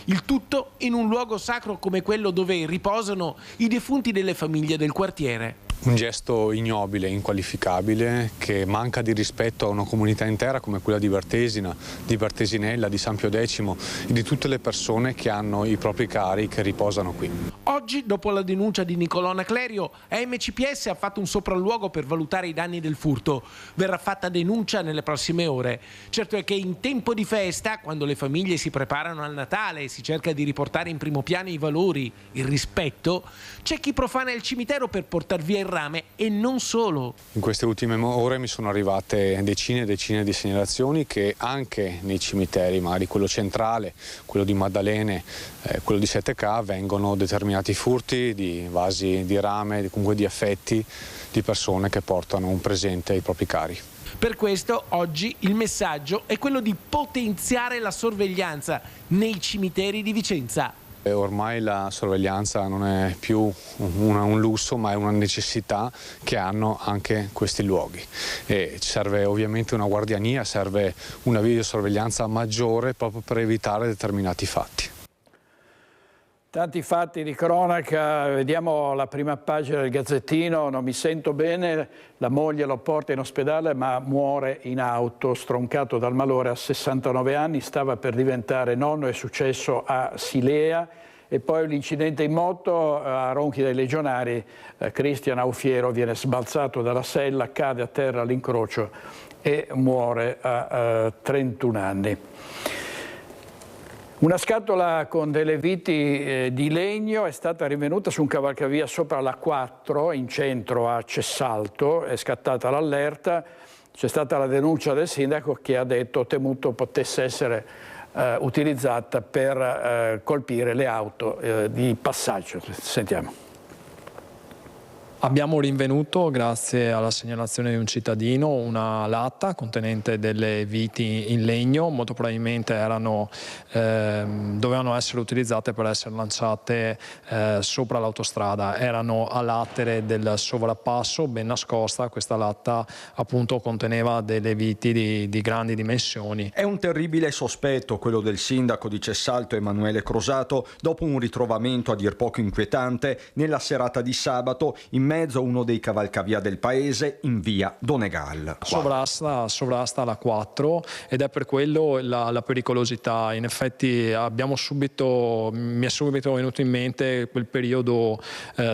Speaker 22: Il tutto in un luogo sacro come quello dove riposano i defunti delle famiglie del quartiere.
Speaker 23: Un gesto ignobile, inqualificabile, che manca di rispetto a una comunità intera come quella di Bertesina, di Bertesinella, di San Pio X e di tutte le persone che hanno i propri cari che riposano qui.
Speaker 22: Oggi, dopo la denuncia di Nicolò Clerio, AMCPS ha fatto un sopralluogo per valutare i danni del furto. Verrà fatta denuncia nelle prossime ore. Certo è che in tempo di festa, quando le famiglie si preparano al Natale e si cerca di riportare in primo piano i valori, il rispetto, c'è chi profana il cimitero per portar via il rame e non solo.
Speaker 23: In queste ultime ore mi sono arrivate decine e decine di segnalazioni che anche nei cimiteri, magari quello centrale, quello di Maddalene, quello di 7K, vengono determinati furti di vasi di rame, comunque di affetti di persone che portano un presente ai propri cari.
Speaker 22: Per questo oggi il messaggio è quello di potenziare la sorveglianza nei cimiteri di Vicenza.
Speaker 23: Ormai la sorveglianza non è più un lusso, ma è una necessità che hanno anche questi luoghi. E serve ovviamente una guardiania, serve una videosorveglianza maggiore proprio per evitare determinati fatti.
Speaker 1: Tanti fatti di cronaca, vediamo la prima pagina del Gazzettino. Non mi sento bene, la moglie lo porta in ospedale ma muore in auto, stroncato dal malore a 69 anni, stava per diventare nonno, è successo a Silea. E poi l'incidente in moto a Ronchi dei Legionari, Cristian Aufiero viene sbalzato dalla sella, cade a terra all'incrocio e muore a 31 anni. Una scatola con delle viti di legno è stata rinvenuta su un cavalcavia sopra la 4 in centro a Cessalto, è scattata l'allerta, c'è stata la denuncia del sindaco che ha detto temuto potesse essere utilizzata per colpire le auto di passaggio. Sentiamo.
Speaker 2: Abbiamo rinvenuto, grazie alla segnalazione di un cittadino, una latta contenente delle viti in legno, molto probabilmente dovevano essere utilizzate per essere lanciate sopra l'autostrada. Erano a latere del sovrappasso, ben nascosta. Questa latta appunto conteneva delle viti di grandi dimensioni.
Speaker 3: È un terribile sospetto quello del sindaco di Cessalto Emanuele Crosato dopo un ritrovamento a dir poco inquietante nella serata di sabato in mezzo a uno dei cavalcavia del paese in via Donegal.
Speaker 2: Sovrasta la 4 ed è per quello la pericolosità. In effetti mi è subito venuto in mente quel periodo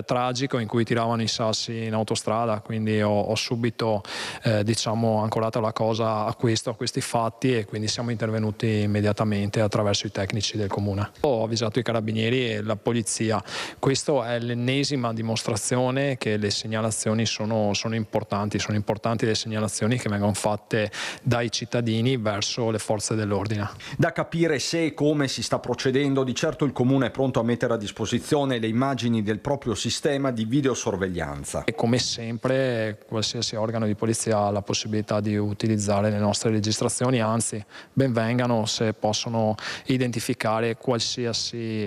Speaker 2: tragico in cui tiravano i sassi in autostrada, quindi ho subito ancorato la cosa a questi fatti e quindi siamo intervenuti immediatamente attraverso i tecnici del comune. Ho avvisato i carabinieri e la polizia. Questa è l'ennesima dimostrazione che le segnalazioni sono importanti le segnalazioni che vengono fatte dai cittadini verso le forze dell'ordine.
Speaker 3: Da capire se e come si sta procedendo, di certo il comune è pronto a mettere a disposizione le immagini del proprio sistema di videosorveglianza.
Speaker 2: E come sempre qualsiasi organo di polizia ha la possibilità di utilizzare le nostre registrazioni, anzi ben vengano se possono identificare qualsiasi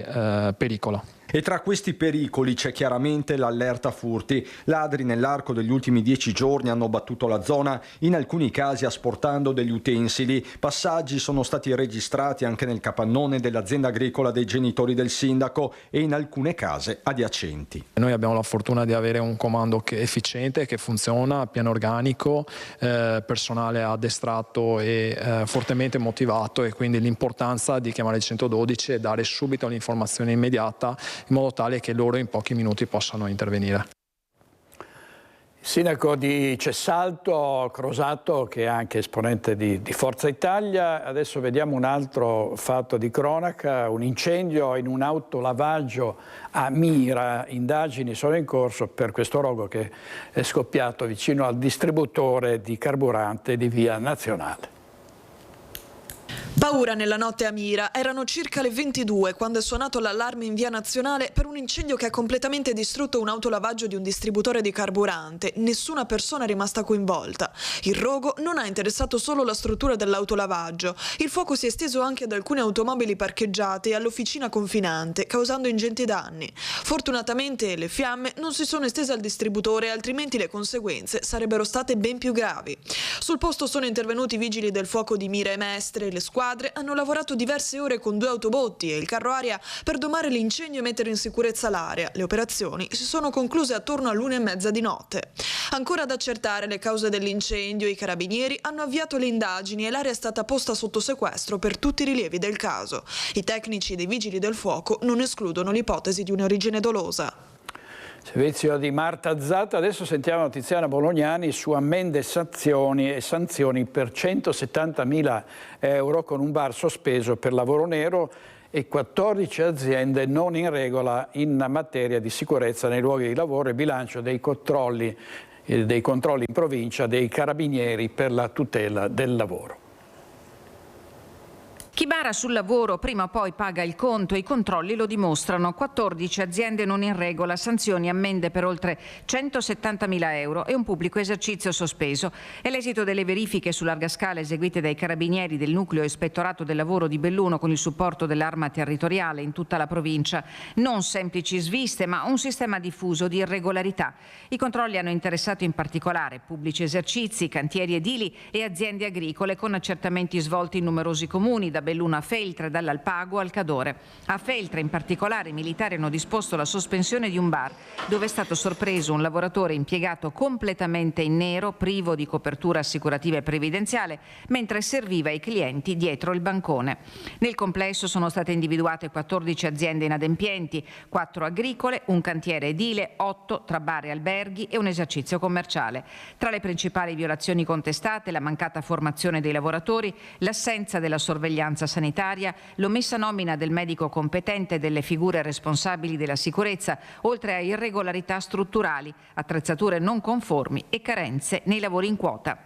Speaker 2: pericolo.
Speaker 3: E tra questi pericoli c'è chiaramente l'allerta furti. Ladri nell'arco degli ultimi 10 giorni hanno battuto la zona, in alcuni casi asportando degli utensili. Passaggi sono stati registrati anche nel capannone dell'azienda agricola dei genitori del sindaco e in alcune case adiacenti.
Speaker 2: Noi abbiamo la fortuna di avere un comando efficiente, che funziona, piano organico, personale addestrato e fortemente motivato, e quindi l'importanza di chiamare il 112 e dare subito l'informazione immediata in modo tale che loro in pochi minuti possano intervenire.
Speaker 1: Il sindaco di Cessalto, Crosato, che è anche esponente di Forza Italia. Adesso vediamo un altro fatto di cronaca, un incendio in un autolavaggio a Mira. Indagini sono in corso per questo rogo che è scoppiato vicino al distributore di carburante di Via Nazionale.
Speaker 4: Paura nella notte a Mira. Erano circa le 22 quando è suonato l'allarme in via Nazionale per un incendio che ha completamente distrutto un autolavaggio di un distributore di carburante. Nessuna persona è rimasta coinvolta. Il rogo non ha interessato solo la struttura dell'autolavaggio. Il fuoco si è esteso anche ad alcune automobili parcheggiate e all'officina confinante, causando ingenti danni. Fortunatamente le fiamme non si sono estese al distributore, altrimenti le conseguenze sarebbero state ben più gravi. Sul posto sono intervenuti i vigili del fuoco di Mira e Mestre. Le squadre hanno lavorato diverse ore con 2 autobotti e il carro aria per domare l'incendio e mettere in sicurezza l'area. Le operazioni si sono concluse attorno all'1:30 di notte. Ancora ad accertare le cause dell'incendio, i carabinieri hanno avviato le indagini e l'area è stata posta sotto sequestro per tutti i rilievi del caso. I tecnici dei vigili del fuoco non escludono l'ipotesi di un'origine dolosa.
Speaker 1: Servizio di Marta Zatta. Adesso sentiamo Tiziana Bolognani su ammende e sanzioni per 170.000 euro con un bar sospeso per lavoro nero e 14 aziende non in regola in materia di sicurezza nei luoghi di lavoro e bilancio dei controlli in provincia dei carabinieri per la tutela del lavoro.
Speaker 5: Chi bara sul lavoro prima o poi paga il conto e i controlli lo dimostrano. 14 aziende non in regola, sanzioni, ammende per oltre 170.000 euro e un pubblico esercizio sospeso. È l'esito delle verifiche su larga scala eseguite dai carabinieri del nucleo ispettorato del lavoro di Belluno con il supporto dell'arma territoriale in tutta la provincia. Non semplici sviste, ma un sistema diffuso di irregolarità. I controlli hanno interessato in particolare pubblici esercizi, cantieri edili e aziende agricole con accertamenti svolti in numerosi comuni, da Belluno a Feltre, dall'Alpago al Cadore. A Feltre in particolare i militari hanno disposto la sospensione di un bar dove è stato sorpreso un lavoratore impiegato completamente in nero, privo di copertura assicurativa e previdenziale, mentre serviva i clienti dietro il bancone. Nel complesso sono state individuate 14 aziende inadempienti, 4 agricole, un cantiere edile, 8 tra bar e alberghi e un esercizio commerciale. Tra le principali violazioni contestate la mancata formazione dei lavoratori, l'assenza della sorveglianza sanitaria, l'omessa nomina del medico competente e delle figure responsabili della sicurezza, oltre a irregolarità strutturali, attrezzature non conformi e carenze nei lavori in quota.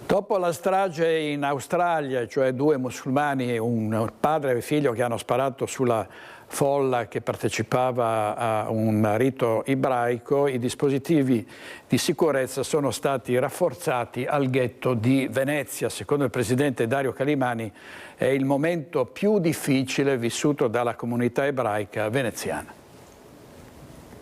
Speaker 1: Dopo la strage in Australia, cioè 2 musulmani, un padre e figlio che hanno sparato sulla folla che partecipava a un rito ebraico, i dispositivi di sicurezza sono stati rafforzati al ghetto di Venezia. Secondo il presidente Dario Calimani è il momento più difficile vissuto dalla comunità ebraica veneziana.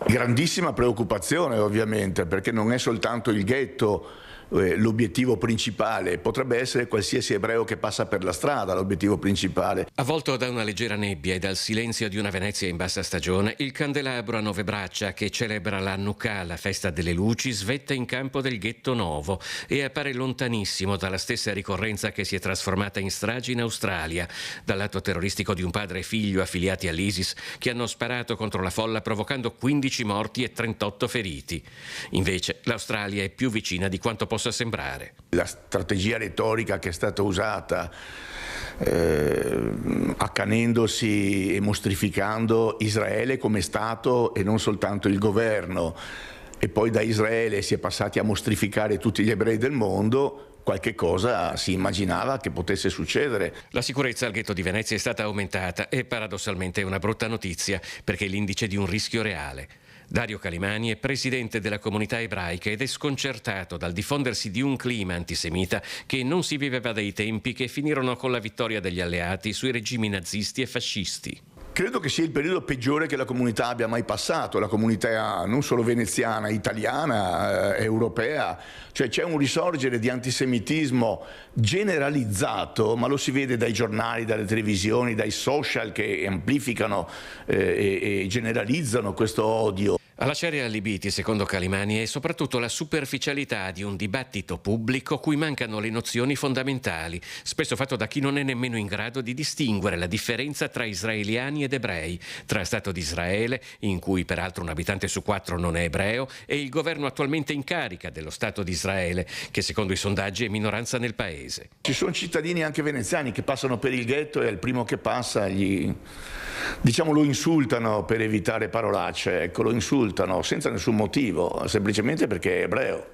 Speaker 6: Grandissima preoccupazione ovviamente, perché non è soltanto il ghetto l'obiettivo principale, potrebbe essere qualsiasi ebreo che passa per la strada l'obiettivo principale.
Speaker 24: Avvolto da una leggera nebbia e dal silenzio di una Venezia in bassa stagione, il candelabro a 9 braccia che celebra la Hanukkah, la festa delle luci, svetta in campo del ghetto Novo e appare lontanissimo dalla stessa ricorrenza che si è trasformata in stragi in Australia, dall'atto terroristico di un padre e figlio affiliati all'ISIS che hanno sparato contro la folla provocando 15 morti e 38 feriti. Invece l'Australia è più vicina di quanto possa sembrare.
Speaker 6: La strategia retorica che è stata usata accanendosi e mostrificando Israele come Stato e non soltanto il governo, e poi da Israele si è passati a mostrificare tutti gli ebrei del mondo, qualche cosa si immaginava che potesse succedere.
Speaker 24: La sicurezza al ghetto di Venezia è stata aumentata e paradossalmente è una brutta notizia perché è l'indice di un rischio reale. Dario Calimani è presidente della comunità ebraica ed è sconcertato dal diffondersi di un clima antisemita che non si viveva dai tempi che finirono con la vittoria degli alleati sui regimi nazisti e fascisti.
Speaker 6: Credo che sia il periodo peggiore che la comunità abbia mai passato, la comunità non solo veneziana, italiana, europea, cioè c'è un risorgere di antisemitismo generalizzato, ma lo si vede dai giornali, dalle televisioni, dai social che amplificano e generalizzano questo odio.
Speaker 24: A lasciare allibiti, secondo Calimani, è soprattutto la superficialità di un dibattito pubblico cui mancano le nozioni fondamentali, spesso fatto da chi non è nemmeno in grado di distinguere la differenza tra israeliani ed ebrei, tra Stato di Israele, in cui peraltro un abitante su 4 non è ebreo, e il governo attualmente in carica dello Stato di Israele, che secondo i sondaggi è minoranza nel paese.
Speaker 6: Ci sono cittadini anche veneziani che passano per il ghetto e al primo che passa lo insultano per evitare parolacce, ecco, lo insultano senza nessun motivo, semplicemente perché è ebreo.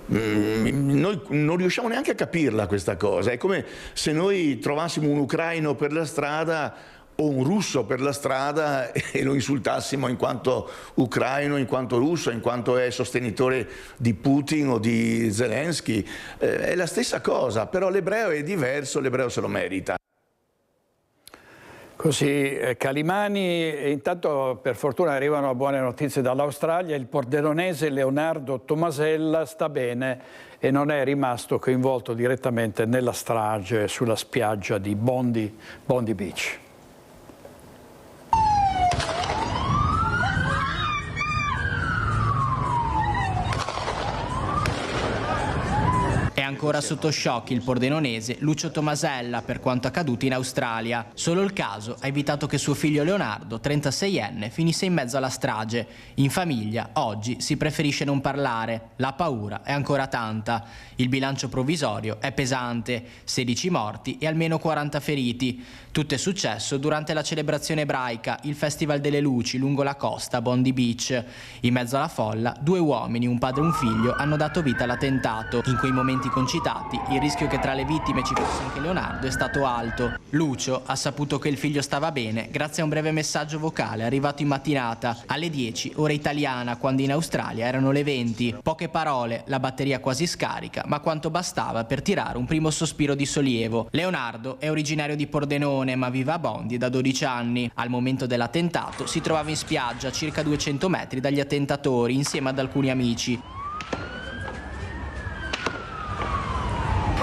Speaker 6: Noi non riusciamo neanche a capirla questa cosa, è come se noi trovassimo un ucraino per la strada o un russo per la strada e lo insultassimo in quanto ucraino, in quanto russo, in quanto è sostenitore di Putin o di Zelensky. È la stessa cosa, però l'ebreo è diverso, l'ebreo se lo merita.
Speaker 1: Così Calimani, e intanto per fortuna arrivano buone notizie dall'Australia, il pordenonese Leonardo Tomasella sta bene e non è rimasto coinvolto direttamente nella strage sulla spiaggia di Bondi Beach.
Speaker 8: È ancora sotto shock il pordenonese Lucio Tomasella per quanto accaduto in Australia. Solo il caso ha evitato che suo figlio Leonardo, 36enne, finisse in mezzo alla strage. In famiglia, oggi, si preferisce non parlare. La paura è ancora tanta. Il bilancio provvisorio è pesante. 16 morti e almeno 40 feriti. Tutto è successo durante la celebrazione ebraica, il Festival delle Luci lungo la costa Bondi Beach. In mezzo alla folla, 2 uomini, un padre e un figlio, hanno dato vita all'attentato. In quei momenti concitati, il rischio che tra le vittime ci fosse anche Leonardo è stato alto. Lucio ha saputo che il figlio stava bene grazie a un breve messaggio vocale arrivato in mattinata alle 10 ora italiana, quando in Australia erano le 20. Poche parole, la batteria quasi scarica, ma quanto bastava per tirare un primo sospiro di sollievo. Leonardo è originario di Pordenone, ma vive a Bondi da 12 anni. Al momento dell'attentato si trovava in spiaggia a circa 200 metri dagli attentatori insieme ad alcuni amici.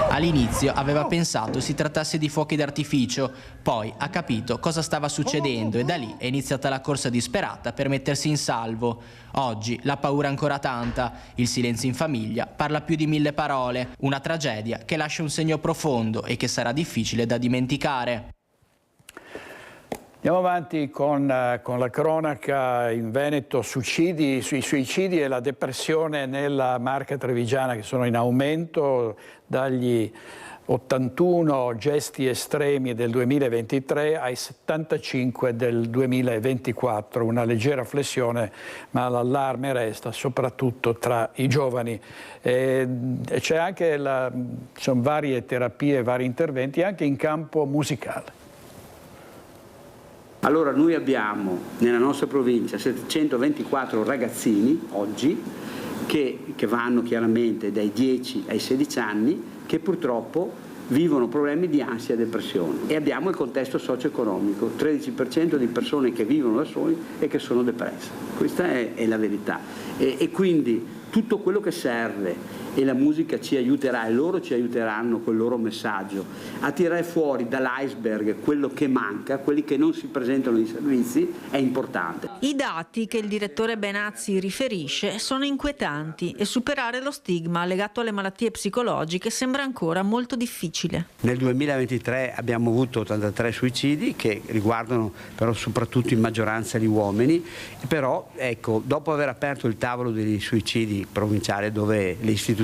Speaker 8: All'inizio aveva pensato si trattasse di fuochi d'artificio, poi ha capito cosa stava succedendo e da lì è iniziata la corsa disperata per mettersi in salvo. Oggi la paura è ancora tanta, il silenzio in famiglia parla più di 1000 parole, una tragedia che lascia un segno profondo e che sarà difficile da dimenticare.
Speaker 1: Andiamo avanti con la cronaca in Veneto, sui suicidi e la depressione nella Marca Trevigiana che sono in aumento dagli 81 gesti estremi del 2023 ai 75 del 2024. Una leggera flessione, ma l'allarme resta soprattutto tra i giovani. C'è anche sono varie terapie, vari interventi anche in campo musicale.
Speaker 9: Allora noi abbiamo nella nostra provincia 724 ragazzini oggi che vanno chiaramente dai 10 ai 16 anni che purtroppo vivono problemi di ansia e depressione e abbiamo il contesto socio-economico, 13% di persone che vivono da soli e che sono depresse. Questa è la verità e quindi tutto quello che serve e la musica ci aiuterà e loro ci aiuteranno col loro messaggio a tirare fuori dall'iceberg quello che manca, quelli che non si presentano nei servizi, è importante.
Speaker 10: I dati che il direttore Benazzi riferisce sono inquietanti e superare lo stigma legato alle malattie psicologiche sembra ancora molto difficile.
Speaker 9: Nel 2023 abbiamo avuto 83 suicidi che riguardano però soprattutto in maggioranza gli uomini, però ecco, dopo aver aperto il tavolo degli suicidi provinciale dove le istituzioni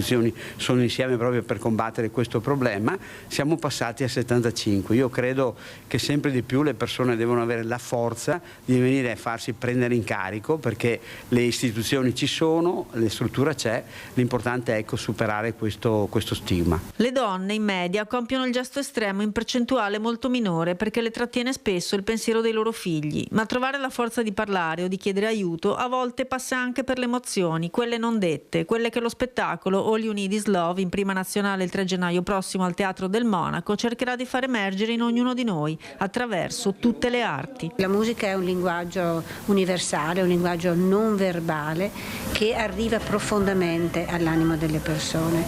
Speaker 9: sono insieme proprio per combattere questo problema, siamo passati a 75. Io credo che sempre di più le persone devono avere la forza di venire a farsi prendere in carico perché le istituzioni ci sono, la struttura c'è, l'importante è ecco, superare questo stigma.
Speaker 10: Le donne in media compiono il gesto estremo in percentuale molto minore perché le trattiene spesso il pensiero dei loro figli, ma trovare la forza di parlare o di chiedere aiuto a volte passa anche per le emozioni, quelle non dette, quelle che lo spettacolo All You Need Is Love in prima nazionale il 3 gennaio prossimo al Teatro del Monaco cercherà di far emergere in ognuno di noi attraverso tutte le arti.
Speaker 11: La musica è un linguaggio universale, un linguaggio non verbale che arriva profondamente all'animo delle persone.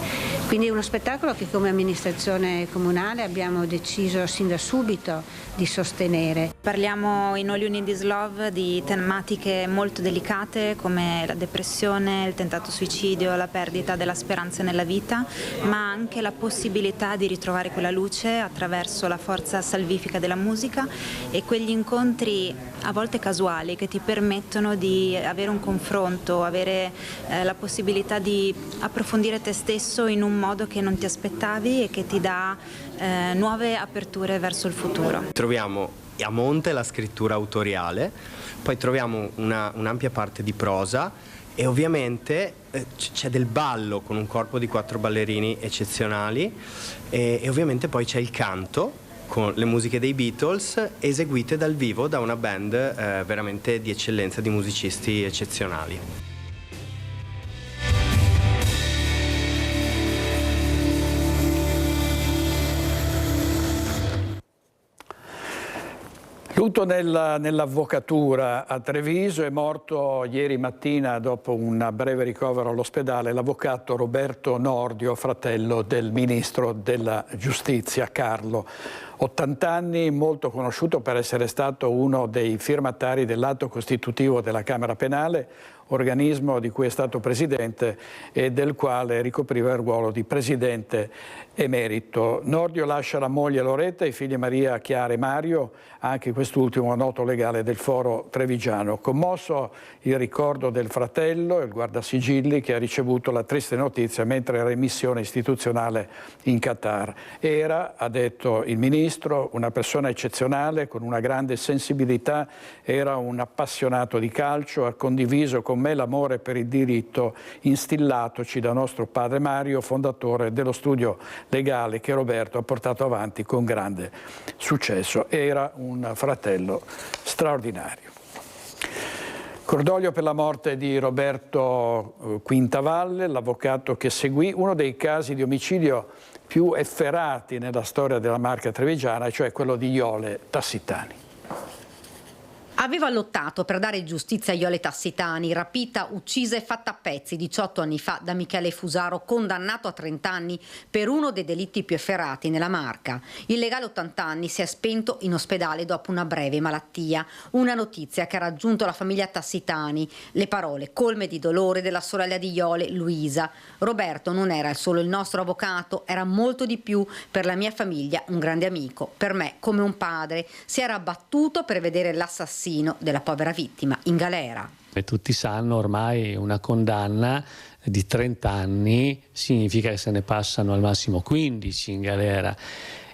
Speaker 11: Quindi è uno spettacolo che come amministrazione comunale abbiamo deciso sin da subito di sostenere.
Speaker 25: Parliamo in All You Need Is Love di tematiche molto delicate come la depressione, il tentato suicidio, la perdita della speranza nella vita, ma anche la possibilità di ritrovare quella luce attraverso la forza salvifica della musica e quegli incontri a volte casuali che ti permettono di avere un confronto, avere la possibilità di approfondire te stesso in un modo che non ti aspettavi e che ti dà nuove aperture verso il futuro.
Speaker 26: Troviamo
Speaker 7: a monte la scrittura autoriale, poi troviamo un'ampia parte di prosa e ovviamente c'è del ballo con un corpo di 4 ballerini eccezionali e ovviamente poi c'è il canto con le musiche dei Beatles eseguite dal vivo da una band veramente di eccellenza, di musicisti eccezionali.
Speaker 1: Lutto nell'avvocatura a Treviso. È morto ieri mattina dopo un breve ricovero all'ospedale l'avvocato Roberto Nordio, fratello del ministro della Giustizia Carlo. 80 anni, molto conosciuto per essere stato uno dei firmatari dell'atto costitutivo della Camera Penale, organismo di cui è stato presidente e del quale ricopriva il ruolo di presidente emerito. Nordio lascia la moglie Loretta e i figli Maria, Chiara e Mario, anche quest'ultimo noto legale del Foro Trevigiano. Commosso il ricordo del fratello, il guardasigilli, che ha ricevuto la triste notizia mentre era in missione istituzionale in Qatar. Era, ha detto il ministro, una persona eccezionale, con una grande sensibilità, era un appassionato di calcio, ha condiviso con me l'amore per il diritto instillatoci da nostro padre Mario, fondatore dello studio legale che Roberto ha portato avanti con grande successo. Era un fratello straordinario. Cordoglio per la morte di Roberto Quintavalle, l'avvocato che seguì uno dei casi di omicidio più efferati nella storia della Marca trevigiana, cioè quello di Iole Tassitani.
Speaker 17: Aveva lottato per dare giustizia a Iole Tassitani, rapita, uccisa e fatta a pezzi 18 anni fa da Michele Fusaro, condannato a 30 anni per uno dei delitti più efferati nella Marca. Il legale 80 anni si è spento in ospedale dopo una breve malattia. Una notizia che ha raggiunto la famiglia Tassitani. Le parole colme di dolore della sorella di Iole, Luisa. Roberto non era solo il nostro avvocato, era molto di più. Per la mia famiglia un grande amico, per me come un padre. Si era battuto per vedere l'assassino della povera vittima in galera.
Speaker 12: E tutti sanno ormai una condanna di 30 anni significa che se ne passano al massimo 15 in galera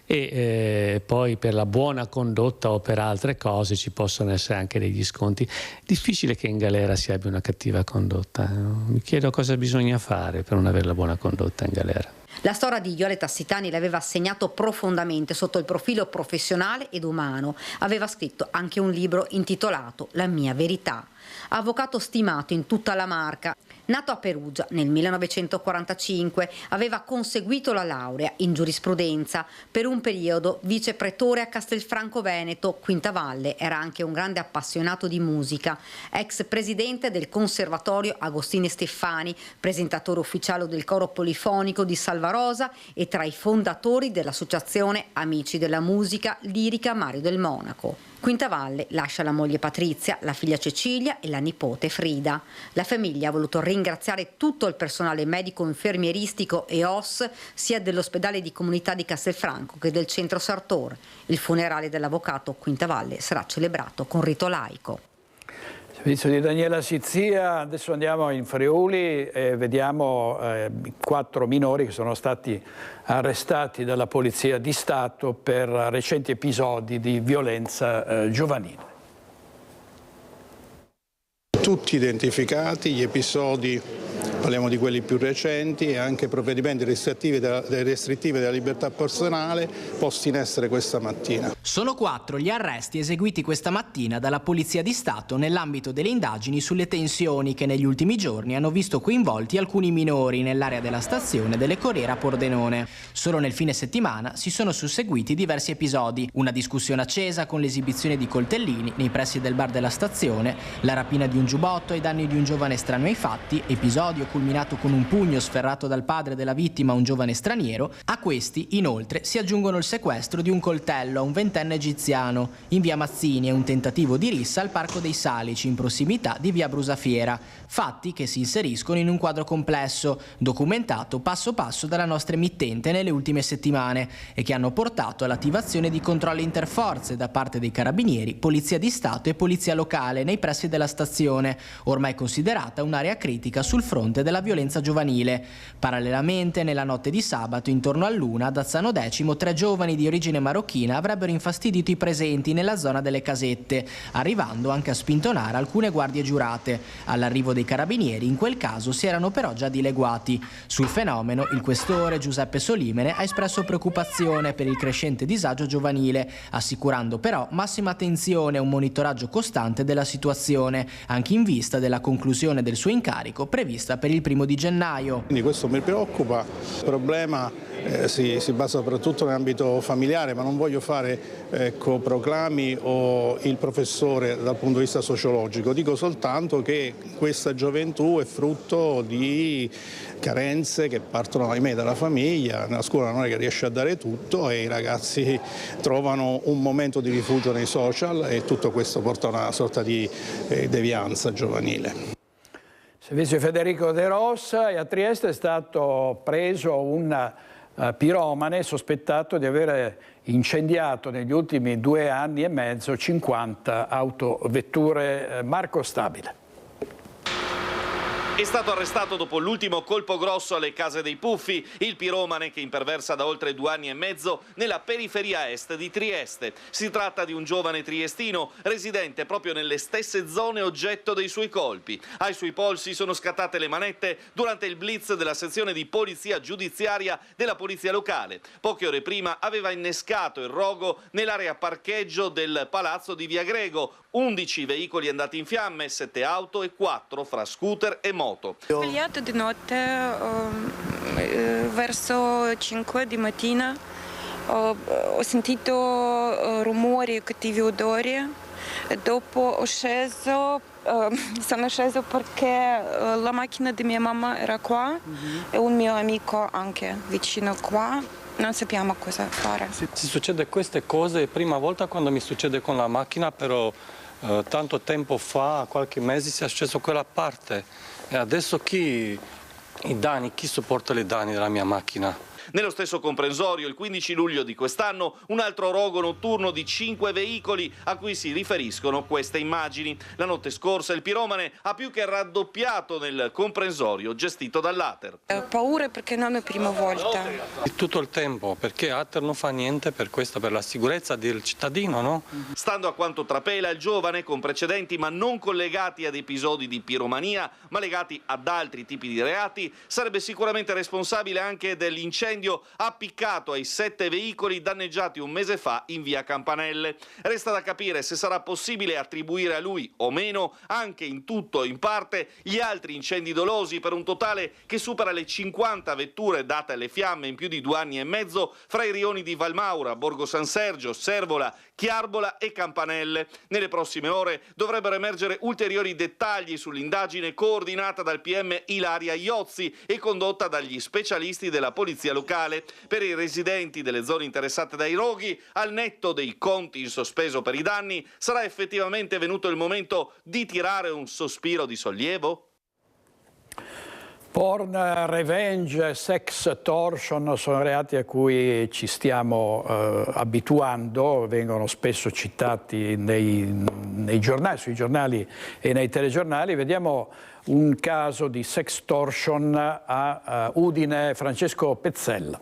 Speaker 12: e poi per la buona condotta o per altre cose ci possono essere anche degli sconti. Difficile che in galera si abbia una cattiva condotta. Mi chiedo cosa bisogna fare per non avere la buona condotta in galera.
Speaker 17: La storia di Iole Tassitani l'aveva segnato profondamente sotto il profilo professionale ed umano. Aveva scritto anche un libro intitolato La mia verità. Avvocato stimato in tutta la Marca. Nato a Perugia nel 1945, aveva conseguito la laurea in giurisprudenza. Per un periodo vice pretore a Castelfranco Veneto, Quintavalle era anche un grande appassionato di musica. Ex presidente del Conservatorio Agostini Steffani, presentatore ufficiale del coro polifonico di Salvarosa e tra i fondatori dell'associazione Amici della Musica Lirica Mario del Monaco. Quintavalle lascia la moglie Patrizia, la figlia Cecilia e la nipote Frida. La famiglia ha voluto ringraziare tutto il personale medico, infermieristico e OS sia dell'ospedale di comunità di Castelfranco che del centro Sartor. Il funerale dell'avvocato Quintavalle sarà celebrato con rito laico.
Speaker 1: Servizio di Daniela Sizia. Adesso andiamo in Friuli e vediamo 4 minori che sono stati arrestati dalla Polizia di Stato per recenti episodi di violenza giovanile.
Speaker 13: Tutti identificati, gli episodi, parliamo di quelli più recenti, e anche provvedimenti restrittivi della libertà personale posti in essere questa mattina.
Speaker 8: Sono 4 gli arresti eseguiti questa mattina dalla Polizia di Stato nell'ambito delle indagini sulle tensioni che negli ultimi giorni hanno visto coinvolti alcuni minori nell'area della stazione delle Corriere a Pordenone. Solo nel fine settimana si sono susseguiti diversi episodi. Una discussione accesa con l'esibizione di coltellini nei pressi del bar della stazione, la rapina di un giubbotto ai danni di un giovane estraneo ai fatti, episodio culminato con un pugno sferrato dal padre della vittima a un giovane straniero. A questi, inoltre, si aggiungono il sequestro di un coltello a un 20enne egiziano in via Mazzini e un tentativo di rissa al Parco dei Salici in prossimità di via Brusafiera. Fatti che si inseriscono in un quadro complesso, documentato passo passo dalla nostra emittente nelle ultime settimane e che hanno portato all'attivazione di controlli interforze da parte dei Carabinieri, Polizia di Stato e Polizia Locale nei pressi della stazione, ormai considerata un'area critica sul fronte fronte della violenza giovanile. Parallelamente, nella notte di sabato, intorno all'1, ad Azzano X, 3 giovani di origine marocchina avrebbero infastidito i presenti nella zona delle casette, arrivando anche a spintonare alcune guardie giurate. All'arrivo dei carabinieri, in quel caso, si erano però già dileguati. Sul fenomeno, il questore Giuseppe Solimene ha espresso preoccupazione per il crescente disagio giovanile, assicurando però massima attenzione e un monitoraggio costante della situazione, anche in vista della conclusione del suo incarico prevista per il 1° gennaio.
Speaker 13: Quindi questo mi preoccupa, il problema si basa soprattutto nell'ambito familiare, ma non voglio fare proclami o il professore dal punto di vista sociologico, dico soltanto che questa gioventù è frutto di carenze che partono ahimè dalla famiglia, nella scuola non è che riesce a dare tutto e i ragazzi trovano un momento di rifugio nei social e tutto questo porta a una sorta di devianza giovanile.
Speaker 1: Servizio Federico De Rossa, e a Trieste è stato preso un piromane sospettato di aver incendiato negli ultimi 2 anni e mezzo 50 autovetture. Marco Stabile.
Speaker 14: È stato arrestato dopo l'ultimo colpo grosso alle Case dei Puffi, il piromane che imperversa da oltre 2 anni e mezzo nella periferia est di Trieste. Si tratta di un giovane triestino residente proprio nelle stesse zone oggetto dei suoi colpi. Ai suoi polsi sono scattate le manette durante il blitz della sezione di polizia giudiziaria della polizia locale. Poche ore prima aveva innescato il rogo nell'area parcheggio del palazzo di Via Grego. 11 veicoli andati in fiamme, 7 auto e 4 fra scooter e moto.
Speaker 15: Ho svegliato di notte verso 5 di mattina, ho sentito rumori, cattivi odori, e dopo sono sceso perché la macchina di mia mamma era qua e un mio amico anche vicino qua. Non sappiamo cosa fare.
Speaker 16: Si succede queste cose, prima volta quando mi succede con la macchina, però tanto tempo fa, qualche mese, si è successo quella parte. E adesso chi sopporta i danni della mia macchina?
Speaker 14: Nello stesso comprensorio, il 15 luglio di quest'anno, un altro rogo notturno di 5 veicoli a cui si riferiscono queste immagini. La notte scorsa il piromane ha più che raddoppiato nel comprensorio gestito dall'Ater.
Speaker 15: Ho paura perché non è la prima volta.
Speaker 16: Tutto il tempo, perché Ater non fa niente per questo, per la sicurezza del cittadino, no?
Speaker 14: Stando a quanto trapela il giovane, con precedenti ma non collegati ad episodi di piromania, ma legati ad altri tipi di reati, sarebbe sicuramente responsabile anche dell'incendio appiccato ai 7 veicoli danneggiati un mese fa in via Campanelle. Resta da capire se sarà possibile attribuire a lui o meno, anche in tutto o in parte, gli altri incendi dolosi, per un totale che supera le 50 vetture date alle fiamme in più di 2 anni e mezzo fra i rioni di Valmaura, Borgo San Sergio, Servola, Chiarbola e Campanelle. Nelle prossime ore dovrebbero emergere ulteriori dettagli sull'indagine coordinata dal PM Ilaria Iozzi e condotta dagli specialisti della polizia locale. Per i residenti delle zone interessate dai roghi, al netto dei conti in sospeso per i danni, sarà effettivamente venuto il momento di tirare un sospiro di sollievo?
Speaker 1: Porn, revenge, sex torsion sono reati a cui ci stiamo abituando, vengono spesso citati nei giornali, sui giornali e nei telegiornali. Vediamo un caso di sextortion a Udine. Francesco Pezzella.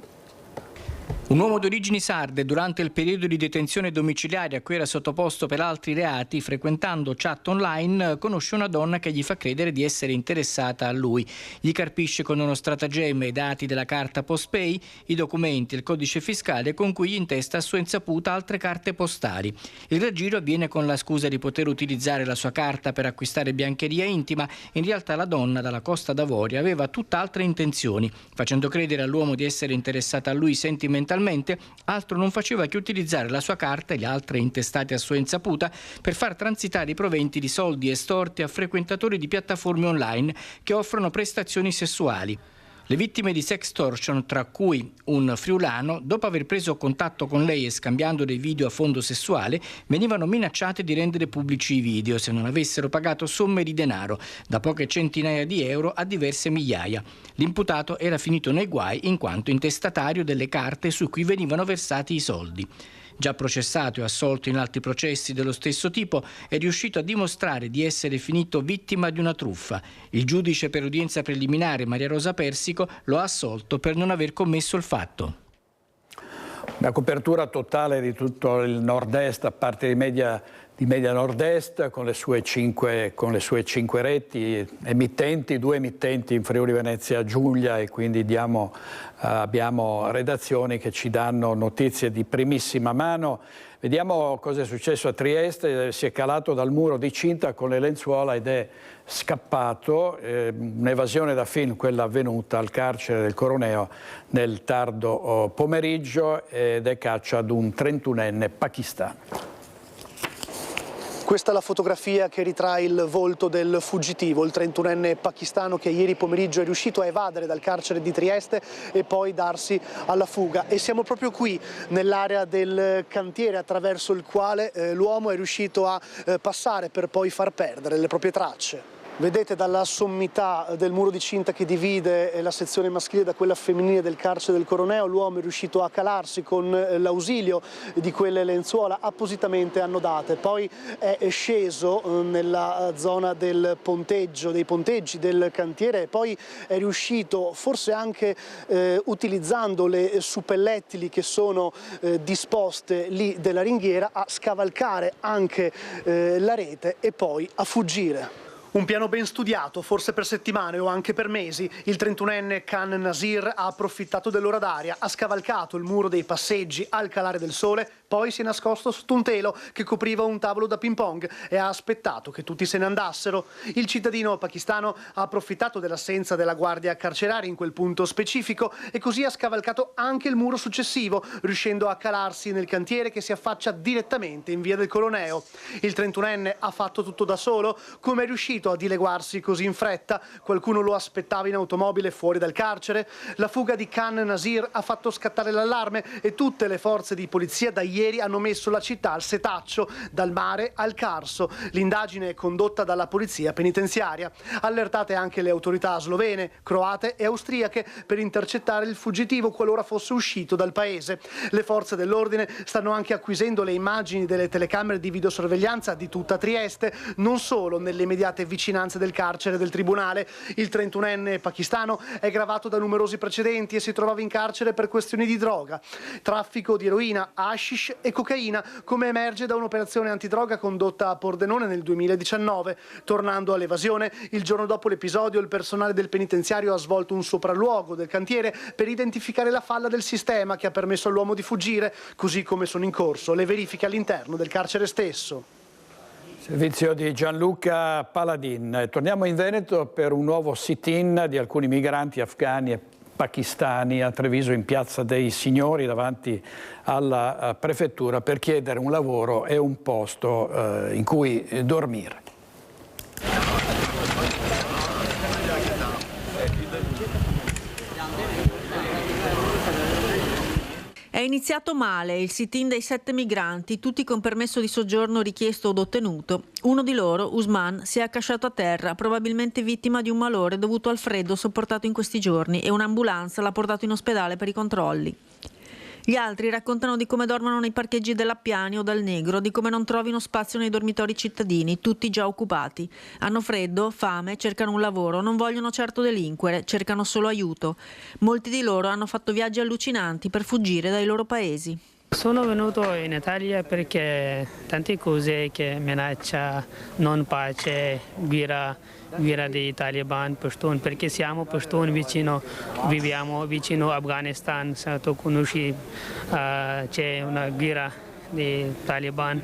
Speaker 19: Un uomo di origini sarde, durante il periodo di detenzione domiciliare a cui era sottoposto per altri reati, frequentando chat online, conosce una donna che gli fa credere di essere interessata a lui. Gli carpisce con uno stratagemma i dati della carta PostPay, i documenti e il codice fiscale con cui gli intesta a sua insaputa altre carte postali. Il raggiro avviene con la scusa di poter utilizzare la sua carta per acquistare biancheria intima. In realtà la donna dalla Costa d'Avorio aveva tutt'altre intenzioni. Facendo credere all'uomo di essere interessata a lui sentimentalmente, altro non faceva che utilizzare la sua carta e le altre intestate a sua insaputa per far transitare i proventi di soldi estorti a frequentatori di piattaforme online che offrono prestazioni sessuali. Le vittime di sextortion, tra cui un friulano, dopo aver preso contatto con lei e scambiando dei video a fondo sessuale, venivano minacciate di rendere pubblici i video se non avessero pagato somme di denaro, da poche centinaia di euro a diverse migliaia. L'imputato era finito nei guai in quanto intestatario delle carte su cui venivano versati i soldi. già processato e assolto in altri processi dello stesso tipo, è riuscito a dimostrare di essere finito vittima di una truffa. Il giudice per udienza preliminare Maria Rosa Persico lo ha assolto per non aver commesso il fatto.
Speaker 1: Una copertura totale di tutto il nord-est, a parte di Media Nord-Est, con le sue 5 reti emittenti, 2 emittenti in Friuli Venezia Giulia, e quindi abbiamo redazioni che ci danno notizie di primissima mano. Vediamo cosa è successo a Trieste. Si è calato dal muro di cinta con le lenzuola ed è scappato, un'evasione da film quella avvenuta al carcere del Coroneo nel tardo pomeriggio, ed è caccia ad un 31enne pakistano.
Speaker 18: Questa è la fotografia che ritrae il volto del fuggitivo, il 31enne pakistano che ieri pomeriggio è riuscito a evadere dal carcere di Trieste e poi darsi alla fuga. E siamo proprio qui, nell'area del cantiere attraverso il quale l'uomo è riuscito a passare per poi far perdere le proprie tracce. Vedete dalla sommità del muro di cinta che divide la sezione maschile da quella femminile del carcere del Coroneo, l'uomo è riuscito a calarsi con l'ausilio di quelle lenzuola appositamente annodate. Poi è sceso nella zona del ponteggio, dei ponteggi del cantiere, e poi è riuscito, forse anche utilizzando le suppellettili che sono disposte lì della ringhiera, a scavalcare anche la rete e poi a fuggire. Un piano ben studiato, forse per settimane o anche per mesi. Il 31enne Khan Nasir ha approfittato dell'ora d'aria, ha scavalcato il muro dei passeggi al calare del sole, poi si è nascosto sotto un telo che copriva un tavolo da ping pong e ha aspettato che tutti se ne andassero. Il cittadino pakistano ha approfittato dell'assenza della guardia carceraria in quel punto specifico e così ha scavalcato anche il muro successivo, riuscendo a calarsi nel cantiere che si affaccia direttamente in via del Coroneo. Il 31enne ha fatto tutto da solo. Come è riuscito a dileguarsi così in fretta? Qualcuno lo aspettava in automobile fuori dal carcere? La fuga di Khan Nasir ha fatto scattare l'allarme e tutte le forze di polizia da ieri hanno messo la città al setaccio, dal mare al Carso. L'indagine è condotta dalla polizia penitenziaria. Allertate anche le autorità slovene, croate e austriache per intercettare il fuggitivo qualora fosse uscito dal paese. Le forze dell'ordine stanno anche acquisendo le immagini delle telecamere di videosorveglianza di tutta Trieste, non solo nelle immediate vicinanze del carcere del tribunale. Il 31enne pakistano è gravato da numerosi precedenti e si trovava in carcere per questioni di droga, traffico di eroina, hashish e cocaina, come emerge da un'operazione antidroga condotta a Pordenone nel 2019. Tornando all'evasione, il giorno dopo l'episodio il personale del penitenziario ha svolto un sopralluogo del cantiere per identificare la falla del sistema che ha permesso all'uomo di fuggire, così come sono in corso le verifiche all'interno del carcere stesso.
Speaker 1: Servizio di Gianluca Paladin. Torniamo in Veneto per un nuovo sit-in di alcuni migranti afghani e pakistani a Treviso, in Piazza dei Signori, davanti alla prefettura, per chiedere un lavoro e un posto in cui dormire.
Speaker 10: È iniziato male il sit-in dei 7 migranti, tutti con permesso di soggiorno richiesto od ottenuto. Uno di loro, Usman, si è accasciato a terra, probabilmente vittima di un malore dovuto al freddo sopportato in questi giorni, e un'ambulanza l'ha portato in ospedale per i controlli. Gli altri raccontano di come dormono nei parcheggi dell'Appiani o dal Negro, di come non trovino spazio nei dormitori cittadini, tutti già occupati. Hanno freddo, fame, cercano un lavoro, non vogliono certo delinquere, cercano solo aiuto. Molti di loro hanno fatto viaggi allucinanti per fuggire dai loro paesi.
Speaker 20: Sono venuto in Italia perché tante cose che minaccia, non pace, guerra dei Taliban, Pashtun, perché siamo Pashtun vicino, viviamo vicino Afghanistan, tu conosci, c'è una guerra dei Taliban,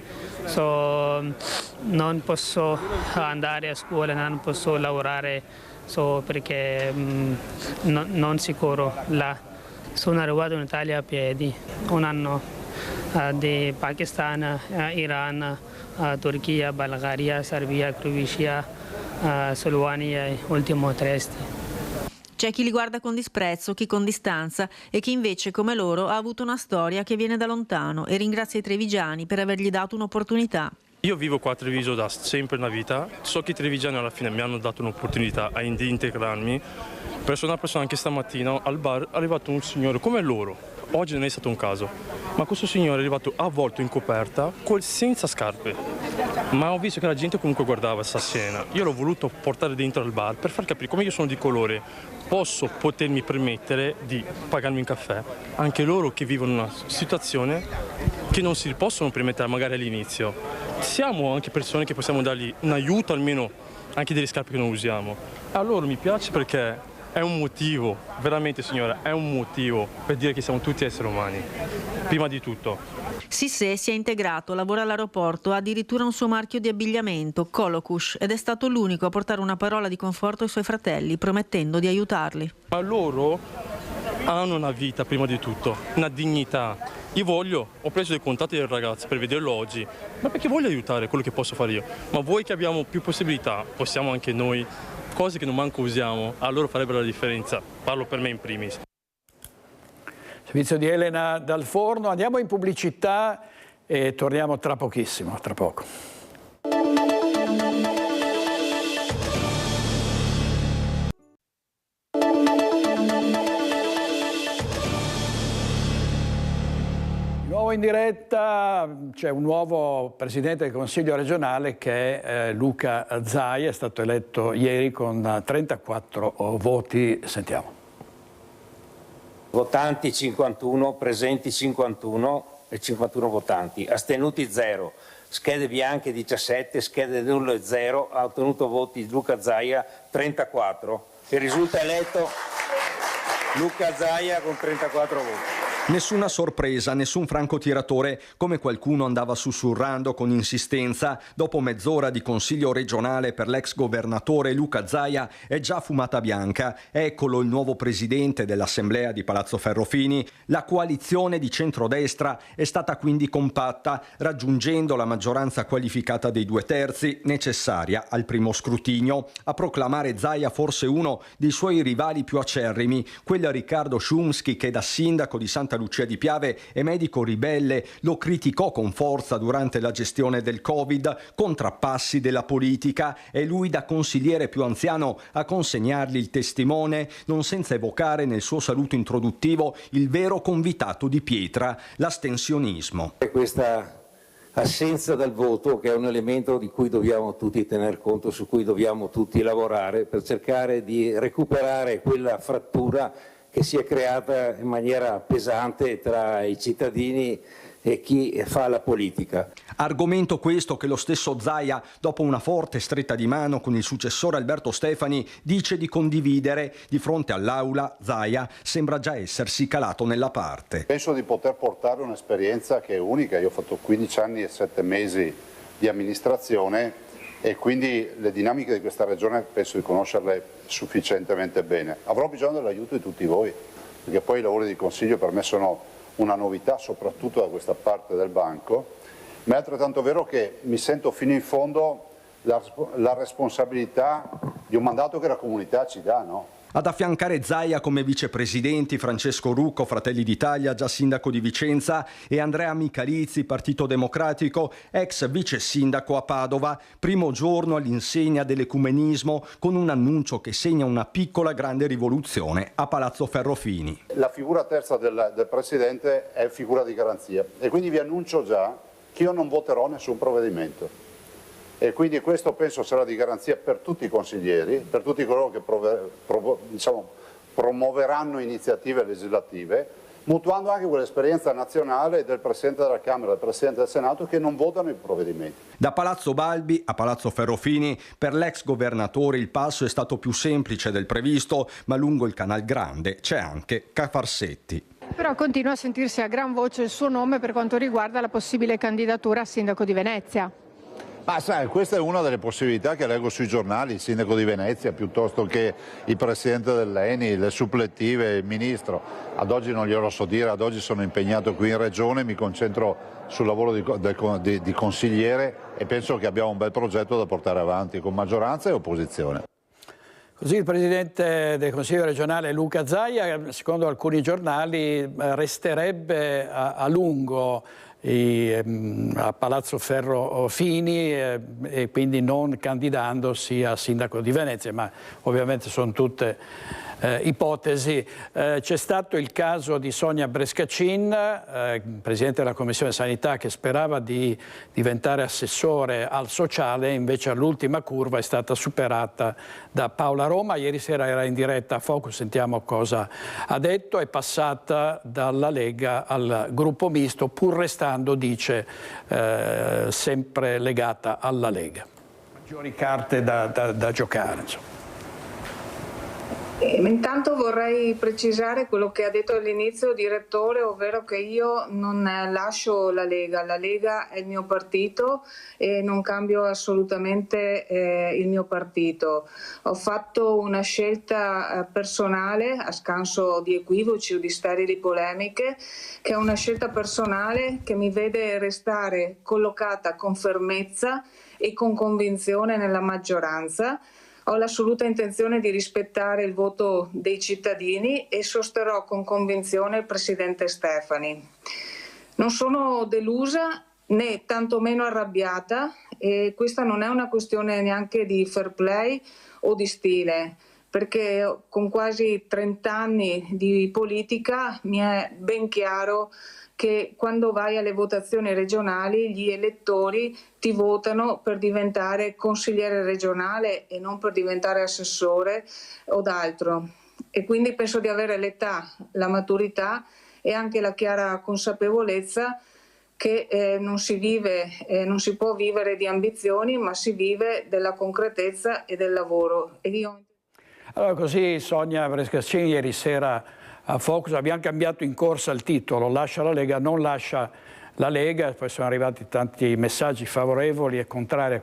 Speaker 20: non posso andare a scuola, non posso lavorare, perché non sicuro là. Sono arrivato in Italia a piedi, un anno di Pakistan, Iran, Turchia, Bulgaria, Serbia, Croazia, Slovenia e ultimo Trieste.
Speaker 10: C'è chi li guarda con disprezzo, chi con distanza e chi invece, come loro, ha avuto una storia che viene da lontano e ringrazia i trevigiani per avergli dato un'opportunità.
Speaker 21: Io vivo qua a Treviso da sempre nella vita, so che i trevigiani alla fine mi hanno dato un'opportunità di integrarmi. Presso una persona anche stamattina al bar è arrivato un signore come loro, oggi non è stato un caso, ma questo signore è arrivato avvolto in coperta senza scarpe, ma ho visto che la gente comunque guardava questa scena. Io l'ho voluto portare dentro al bar per far capire come io sono di colore, posso potermi permettere di pagarmi un caffè. Anche loro che vivono una situazione che non si possono permettere magari all'inizio. Siamo anche persone che possiamo dargli un aiuto, almeno anche delle scarpe che non usiamo. A loro mi piace perché è un motivo, veramente signora, è un motivo per dire che siamo tutti esseri umani, prima di tutto.
Speaker 10: Sissé si è integrato, lavora all'aeroporto, ha addirittura un suo marchio di abbigliamento, Kolokush, ed è stato l'unico a portare una parola di conforto ai suoi fratelli, promettendo di aiutarli.
Speaker 21: Ma loro hanno una vita prima di tutto, una dignità. Ho preso dei contatti del ragazzo per vederlo oggi, ma perché voglio aiutare quello che posso fare io. Ma voi che abbiamo più possibilità, possiamo anche noi, cose che non manco usiamo, a loro farebbero la differenza. Parlo per me in primis.
Speaker 1: Servizio di Elena dal Forno, andiamo in pubblicità e torniamo tra pochissimo, tra poco. In diretta c'è un nuovo presidente del Consiglio regionale che è Luca Zaia, è stato eletto ieri con 34 voti. Sentiamo.
Speaker 2: Votanti 51, presenti 51 e 51 votanti, astenuti 0, schede bianche 17, schede nulle 0, ha ottenuto voti Luca Zaia 34 e risulta eletto Luca Zaia con 34 voti.
Speaker 3: Nessuna sorpresa, nessun francotiratore, come qualcuno andava sussurrando con insistenza. Dopo mezz'ora di consiglio regionale per l'ex governatore Luca Zaia è già fumata bianca. Eccolo il nuovo presidente dell'Assemblea di Palazzo Ferrofini. La coalizione di centrodestra è stata quindi compatta, raggiungendo la maggioranza qualificata dei 2/3 necessaria al primo scrutinio. A proclamare Zaia forse uno dei suoi rivali più acerrimi, quel Riccardo Szumski che da sindaco di Santa Lucia di Piave e medico ribelle lo criticò con forza durante la gestione del Covid, contrappassi della politica, e lui da consigliere più anziano a consegnargli il testimone, non senza evocare nel suo saluto introduttivo il vero convitato di pietra, l'astensionismo.
Speaker 2: Questa assenza dal voto, che è un elemento di cui dobbiamo tutti tener conto, su cui dobbiamo tutti lavorare per cercare di recuperare quella frattura che si è creata in maniera pesante tra i cittadini e chi fa la politica.
Speaker 3: Argomento questo che lo stesso Zaia, dopo una forte stretta di mano con il successore Alberto Stefani, dice di condividere. Di fronte all'Aula, Zaia sembra già essersi calato nella parte.
Speaker 4: Penso di poter portare un'esperienza che è unica. Io ho fatto 15 anni e 7 mesi di amministrazione e quindi le dinamiche di questa regione penso di conoscerle sufficientemente bene. Avrò bisogno dell'aiuto di tutti voi, perché poi i lavori di consiglio per me sono una novità, soprattutto da questa parte del banco, ma è altrettanto vero che mi sento fino in fondo la responsabilità di un mandato che la comunità ci dà, no?
Speaker 3: Ad affiancare Zaia come vicepresidenti Francesco Rucco, Fratelli d'Italia, già sindaco di Vicenza, e Andrea Michalizzi, Partito Democratico, ex vice sindaco a Padova, primo giorno all'insegna dell'ecumenismo, con un annuncio che segna una piccola grande rivoluzione a Palazzo Ferrofini.
Speaker 4: La figura terza del Presidente è figura di garanzia e quindi vi annuncio già che io non voterò nessun provvedimento. E quindi questo penso sarà di garanzia per tutti i consiglieri, per tutti coloro che promuoveranno iniziative legislative, mutuando anche quell'esperienza nazionale del Presidente della Camera e del Presidente del Senato che non votano i provvedimenti.
Speaker 3: Da Palazzo Balbi a Palazzo Ferrofini, per l'ex governatore il passo è stato più semplice del previsto, ma lungo il Canal Grande c'è anche Cafarsetti.
Speaker 22: Però continua a sentirsi a gran voce il suo nome per quanto riguarda la possibile candidatura a sindaco di Venezia.
Speaker 4: Ma sai, questa è una delle possibilità che leggo sui giornali, il sindaco di Venezia piuttosto che il presidente dell'ENI, le supplettive, il ministro. Ad oggi non glielo so dire, ad oggi sono impegnato qui in regione, mi concentro sul lavoro di consigliere e penso che abbiamo un bel progetto da portare avanti con maggioranza e opposizione.
Speaker 1: Così il presidente del Consiglio regionale Luca Zaia, secondo alcuni giornali, resterebbe a lungo a Palazzo Ferrofini e quindi non candidandosi a sindaco di Venezia, ma ovviamente sono tutte ipotesi. C'è stato il caso di Sonia Brescacin, presidente della Commissione Sanità, che sperava di diventare assessore al sociale, invece all'ultima curva è stata superata da Paola Roma. Ieri sera era in diretta a Focus, sentiamo cosa ha detto. È passata dalla Lega al gruppo misto, pur restando, dice, sempre legata alla Lega. Maggiori carte da giocare, insomma.
Speaker 5: Intanto vorrei precisare quello che ha detto all'inizio il direttore, ovvero che io non lascio la Lega è il mio partito e non cambio assolutamente il mio partito. Ho fatto una scelta personale, a scanso di equivoci o di sterili polemiche, che è una scelta personale che mi vede restare collocata con fermezza e con convinzione nella maggioranza. Ho l'assoluta intenzione di rispettare il voto dei cittadini e sosterrò con convinzione il Presidente Stefani. Non sono delusa né tantomeno arrabbiata, e questa non è una questione neanche di fair play o di stile, perché con quasi 30 anni di politica mi è ben chiaro che quando vai alle votazioni regionali gli elettori ti votano per diventare consigliere regionale e non per diventare assessore o d'altro. E quindi penso di avere l'età, la maturità e anche la chiara consapevolezza che non si può vivere di ambizioni, ma si vive della concretezza e del lavoro.
Speaker 1: Allora, così Sonia Brescacin ieri sera a Focus. Abbiamo cambiato in corsa il titolo, lascia la Lega, non lascia la Lega, poi sono arrivati tanti messaggi favorevoli e contrari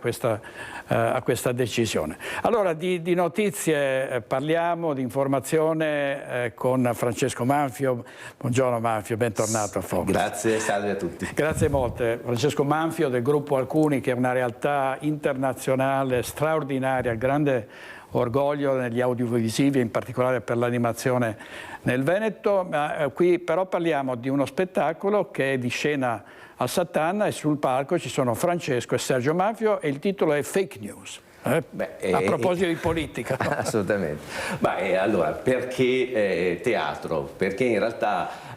Speaker 1: a questa decisione. Allora di notizie parliamo, di informazione con Francesco Manfio. Buongiorno Manfio, bentornato a Focus.
Speaker 6: Grazie, salve a tutti.
Speaker 1: Grazie molte. Francesco Manfio del gruppo Alcuni, che è una realtà internazionale straordinaria, grande orgoglio negli audiovisivi, in particolare per l'animazione nel Veneto. Qui però parliamo di uno spettacolo che è di scena al Satan e sul palco ci sono Francesco e Sergio Manfio e il titolo è Fake News. A proposito di politica.
Speaker 6: Assolutamente. Allora, perché teatro? Perché in realtà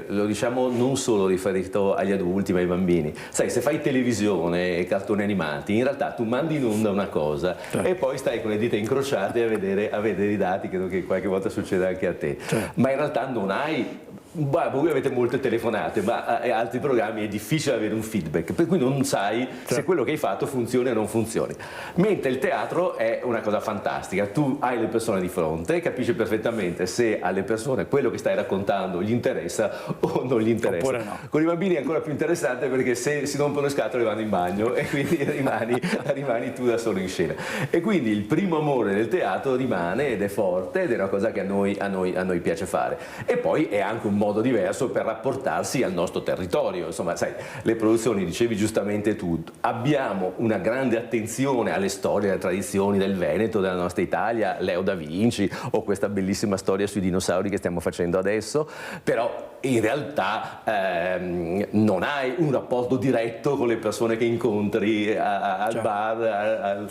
Speaker 6: lo diciamo non solo riferito agli adulti ma ai bambini. Sai, se fai televisione e cartoni animati, in realtà tu mandi in onda una cosa e poi stai con le dita incrociate a vedere i dati, credo che qualche volta succeda anche a te. Ma in realtà non hai... voi avete molte telefonate, ma a altri programmi è difficile avere un feedback, per cui non sai se quello che hai fatto funziona o non funzioni. Mentre il teatro è una cosa fantastica, tu hai le persone di fronte, capisci perfettamente se alle persone quello che stai raccontando gli interessa o non gli interessa.
Speaker 1: Oppure no.
Speaker 6: Con i bambini è ancora più interessante perché se si rompono le scatole vanno in bagno e quindi rimani tu da solo in scena. E quindi il primo amore del teatro rimane ed è forte ed è una cosa che a noi piace fare. E poi è anche un modo diverso per rapportarsi al nostro territorio. Insomma, sai, le produzioni, dicevi giustamente tu, abbiamo una grande attenzione alle storie, alle tradizioni del Veneto, della nostra Italia, Leo da Vinci o questa bellissima storia sui dinosauri che stiamo facendo adesso, però in realtà non hai un rapporto diretto con le persone che incontri al bar,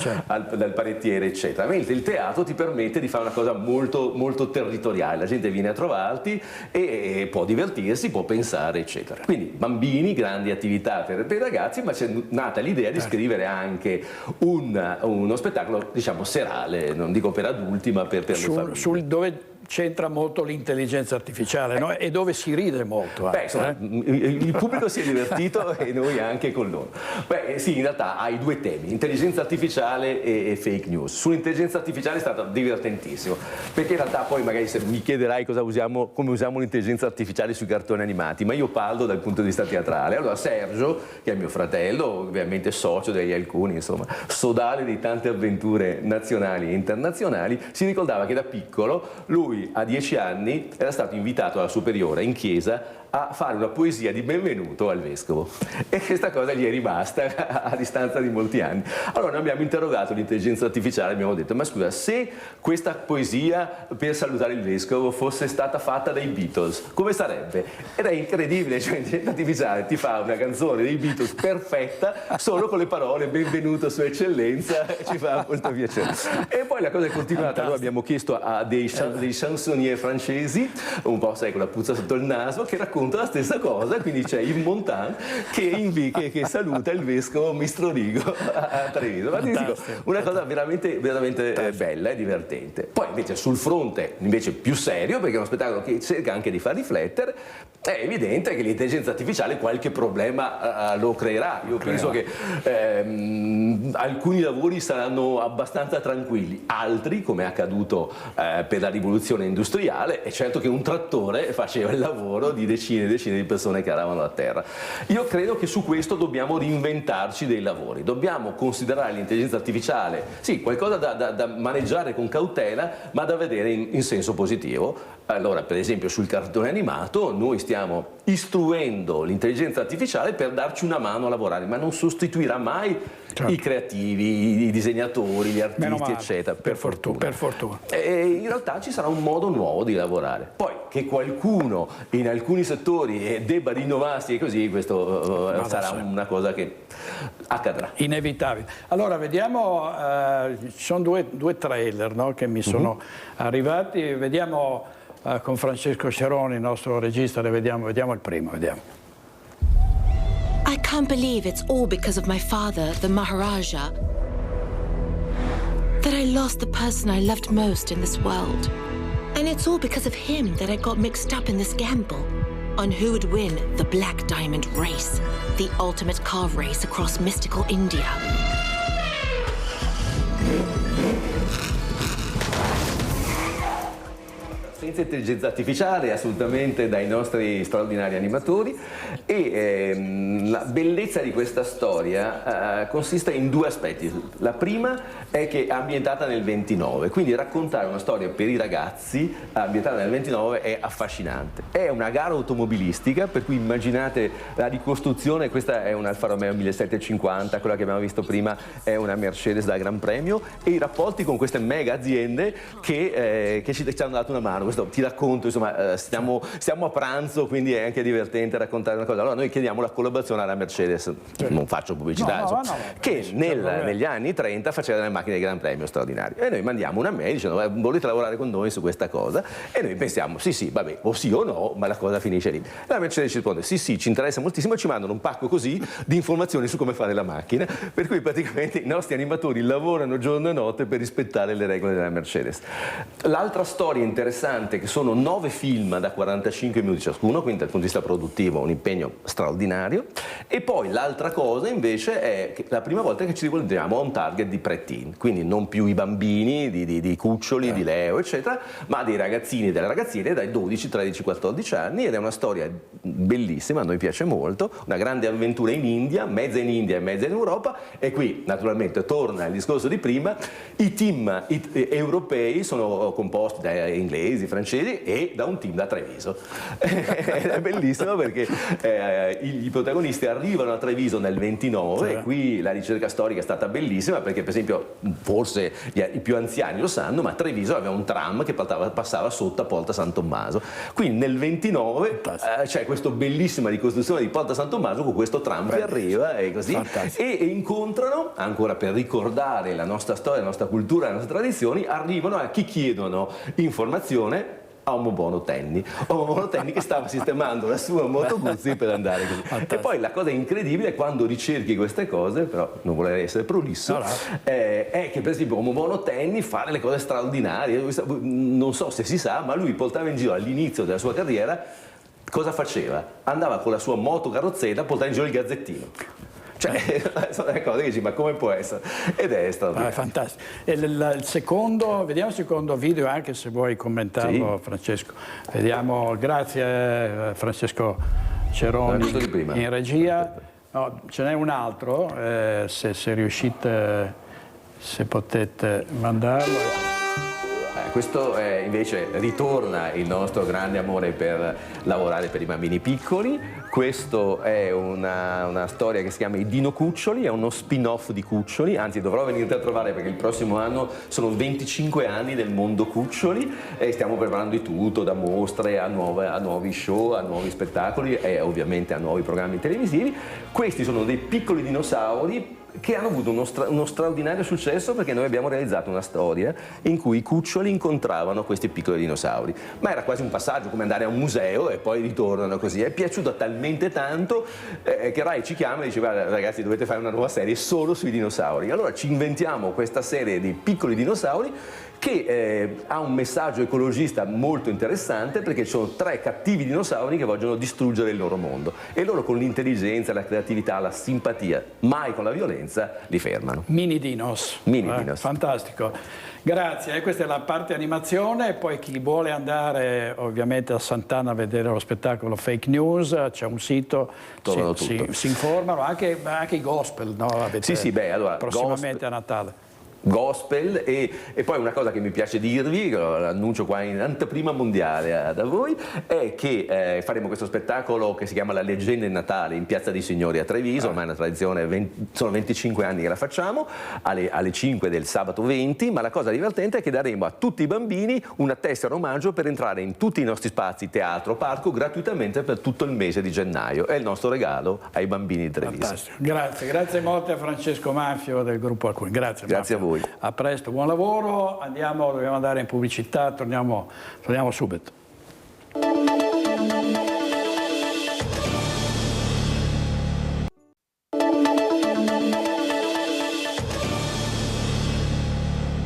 Speaker 6: dal panettiere, eccetera. Mentre il teatro ti permette di fare una cosa molto, molto territoriale, la gente viene a trovarti e può divertirsi, può pensare, eccetera. Quindi bambini, grandi attività per i ragazzi, ma c'è nata l'idea di scrivere anche uno spettacolo, diciamo, serale, non dico per adulti, ma per le famiglie.
Speaker 1: Dove c'entra molto l'intelligenza artificiale, no? E dove si ride molto anche,
Speaker 6: il pubblico si è divertito e noi anche con loro. Sì, in realtà hai due temi, intelligenza artificiale e fake news. Sull'intelligenza artificiale è stato divertentissimo, perché in realtà poi magari se mi chiederai come usiamo l'intelligenza artificiale sui cartoni animati, ma io parlo dal punto di vista teatrale. Allora Sergio, che è mio fratello, ovviamente socio degli Alcuni, insomma, sodale di tante avventure nazionali e internazionali, si ricordava che da piccolo lui lui a 10 anni era stato invitato alla superiore in chiesa a fare una poesia di benvenuto al vescovo, e questa cosa gli è rimasta a distanza di molti anni. Allora noi abbiamo interrogato l'intelligenza artificiale e abbiamo detto: ma scusa, se questa poesia per salutare il vescovo fosse stata fatta dai Beatles, come sarebbe? Ed è incredibile, cioè l'intelligenza artificiale ti fa una canzone dei Beatles perfetta solo con le parole benvenuto sua eccellenza, e ci fa molto piacere. E poi la cosa è continuata. Noi abbiamo chiesto a dei chansonnier francesi, un po' sai con la puzza sotto il naso, che raccontano la stessa cosa. Quindi c'è Yves Montand che saluta il vescovo Mistrorigo a Treviso. Ma ti dico, una cosa veramente bella e divertente. Poi invece sul fronte invece più serio, perché è uno spettacolo che cerca anche di far riflettere, è evidente che l'intelligenza artificiale qualche problema lo creerà. Io penso che alcuni lavori saranno abbastanza tranquilli, altri, come è accaduto per la rivoluzione industriale, è certo che un trattore faceva il lavoro di decine e decine di persone che eravamo a terra. Io credo che su questo dobbiamo reinventarci dei lavori, dobbiamo considerare l'intelligenza artificiale sì, qualcosa da maneggiare con cautela, ma da vedere in senso positivo. Allora, per esempio sul cartone animato noi stiamo istruendo l'intelligenza artificiale per darci una mano a lavorare, ma non sostituirà mai i creativi, i disegnatori, gli artisti, eccetera, per fortuna.
Speaker 1: Per fortuna.
Speaker 6: E in realtà ci sarà un modo nuovo di lavorare. Poi che qualcuno in alcuni settori debba rinnovarsi e così, questo sarà una cosa che accadrà.
Speaker 1: Inevitabile. Allora vediamo, ci sono due trailer, no, che mi sono arrivati, vediamo con Francesco Ceroni, il nostro regista, vediamo il primo, vediamo.
Speaker 9: I can't believe it's all because of my father, the Maharaja, that I lost the person I loved most in this world. And it's all because of him that I got mixed up in this gamble on who would win the Black Diamond Race, the ultimate car race across mystical India.
Speaker 6: Senza intelligenza artificiale, assolutamente dai nostri straordinari animatori, e la bellezza di questa storia consiste in due aspetti. La prima è che è ambientata nel 29, quindi raccontare una storia per i ragazzi ambientata nel 29 è affascinante. È una gara automobilistica, per cui immaginate la ricostruzione. Questa è un Alfa Romeo 1750, quella che abbiamo visto prima è una Mercedes da Gran Premio, e i rapporti con queste mega aziende che ci hanno dato una mano. Questo ti racconto, insomma, stiamo a pranzo, quindi è anche divertente raccontare una cosa. Allora noi chiediamo la collaborazione alla Mercedes, non faccio pubblicità, che negli anni 30 faceva delle macchine di Gran Premio straordinarie, e noi mandiamo una mail dicendo: volete lavorare con noi su questa cosa? E noi pensiamo sì, vabbè, o sì o no, ma la cosa finisce lì. La Mercedes ci risponde: sì, ci interessa moltissimo, ci mandano un pacco così di informazioni su come fare la macchina, per cui praticamente i nostri animatori lavorano giorno e notte per rispettare le regole della Mercedes. L'altra storia interessante, che sono 9 film da 45 minuti ciascuno, quindi dal punto di vista produttivo un impegno straordinario. E poi l'altra cosa invece è che la prima volta che ci rivolgiamo a un target di pre-teen, quindi non più i bambini di Cuccioli, di Leo, eccetera, ma dei ragazzini e delle ragazzine dai 12, 13, 14 anni, ed è una storia bellissima, a noi piace molto, una grande avventura in India, mezza in India e mezza in Europa. E qui naturalmente torna il discorso di prima: i team europei sono composti da inglesi, francesi e da un team da Treviso. È bellissimo perché i protagonisti arrivano a Treviso nel 29, e qui la ricerca storica è stata bellissima, perché per esempio forse i più anziani lo sanno, ma Treviso aveva un tram che passava sotto a Porta San Tommaso. Quindi nel 29 c'è questa bellissima ricostruzione di Porta San Tommaso con questo tram che arriva e così, e incontrano, ancora per ricordare la nostra storia, la nostra cultura, le nostre tradizioni, arrivano a chi chiedono informazione a Omo Bono Tenni che stava sistemando la sua Moto Guzzi per andare così. E poi la cosa incredibile è quando ricerchi queste cose, però non volerei essere prolisso, è che per esempio Omo Bono Tenni fa delle cose straordinarie. Non so se si sa, ma lui portava in giro all'inizio della sua carriera, cosa faceva? Andava con la sua moto carrozzella a portare in giro il Gazzettino. Cioè, sono delle cose che dici, ma come può essere? Ed è straordinario.
Speaker 1: Fantastico. E il secondo, vediamo il secondo video, anche se vuoi commentarlo, sì. Francesco. Vediamo, grazie Francesco Ceroni in regia. No, ce n'è un altro, se riuscite, se potete mandarlo.
Speaker 6: Questo invece ritorna il nostro grande amore per lavorare per i bambini piccoli. Questo è una storia che si chiama I Dino Cuccioli, è uno spin-off di Cuccioli, anzi dovrò venirti a trovare perché il prossimo anno sono 25 anni del mondo Cuccioli e stiamo preparando di tutto, da mostre a nuovi show, a nuovi spettacoli e ovviamente a nuovi programmi televisivi. Questi sono dei piccoli dinosauri che hanno avuto uno straordinario successo perché noi abbiamo realizzato una storia in cui i cuccioli incontravano questi piccoli dinosauri, ma era quasi un passaggio come andare a un museo e poi ritornano così. È piaciuto talmente tanto che Rai ci chiama e dice: guarda ragazzi, dovete fare una nuova serie solo sui dinosauri. Allora ci inventiamo questa serie di piccoli dinosauri che ha un messaggio ecologista molto interessante, perché ci sono 3 cattivi dinosauri che vogliono distruggere il loro mondo e loro con l'intelligenza, la creatività, la simpatia, mai con la violenza, li fermano.
Speaker 1: Mini dinos. Fantastico. Grazie, questa è la parte animazione. Poi chi vuole andare ovviamente a Sant'Anna a vedere lo spettacolo Fake News, c'è un sito, si informano, anche i gospel, no?
Speaker 6: Allora,
Speaker 1: prossimamente a Natale.
Speaker 6: Gospel e poi una cosa che mi piace dirvi, l'annuncio qua in anteprima mondiale da voi, è che faremo questo spettacolo che si chiama La leggenda di Natale in Piazza dei Signori a Treviso, ormai è una tradizione, sono 25 anni che la facciamo, alle 5 del sabato 20, ma la cosa divertente è che daremo a tutti i bambini una tessera omaggio per entrare in tutti i nostri spazi, teatro, parco, gratuitamente per tutto il mese di gennaio. È il nostro regalo ai bambini di Treviso.
Speaker 1: Fantastico. Grazie molte a Francesco Manfio del gruppo Alcuni. Grazie
Speaker 6: a voi.
Speaker 1: A presto, buon lavoro, dobbiamo andare in pubblicità, torniamo subito.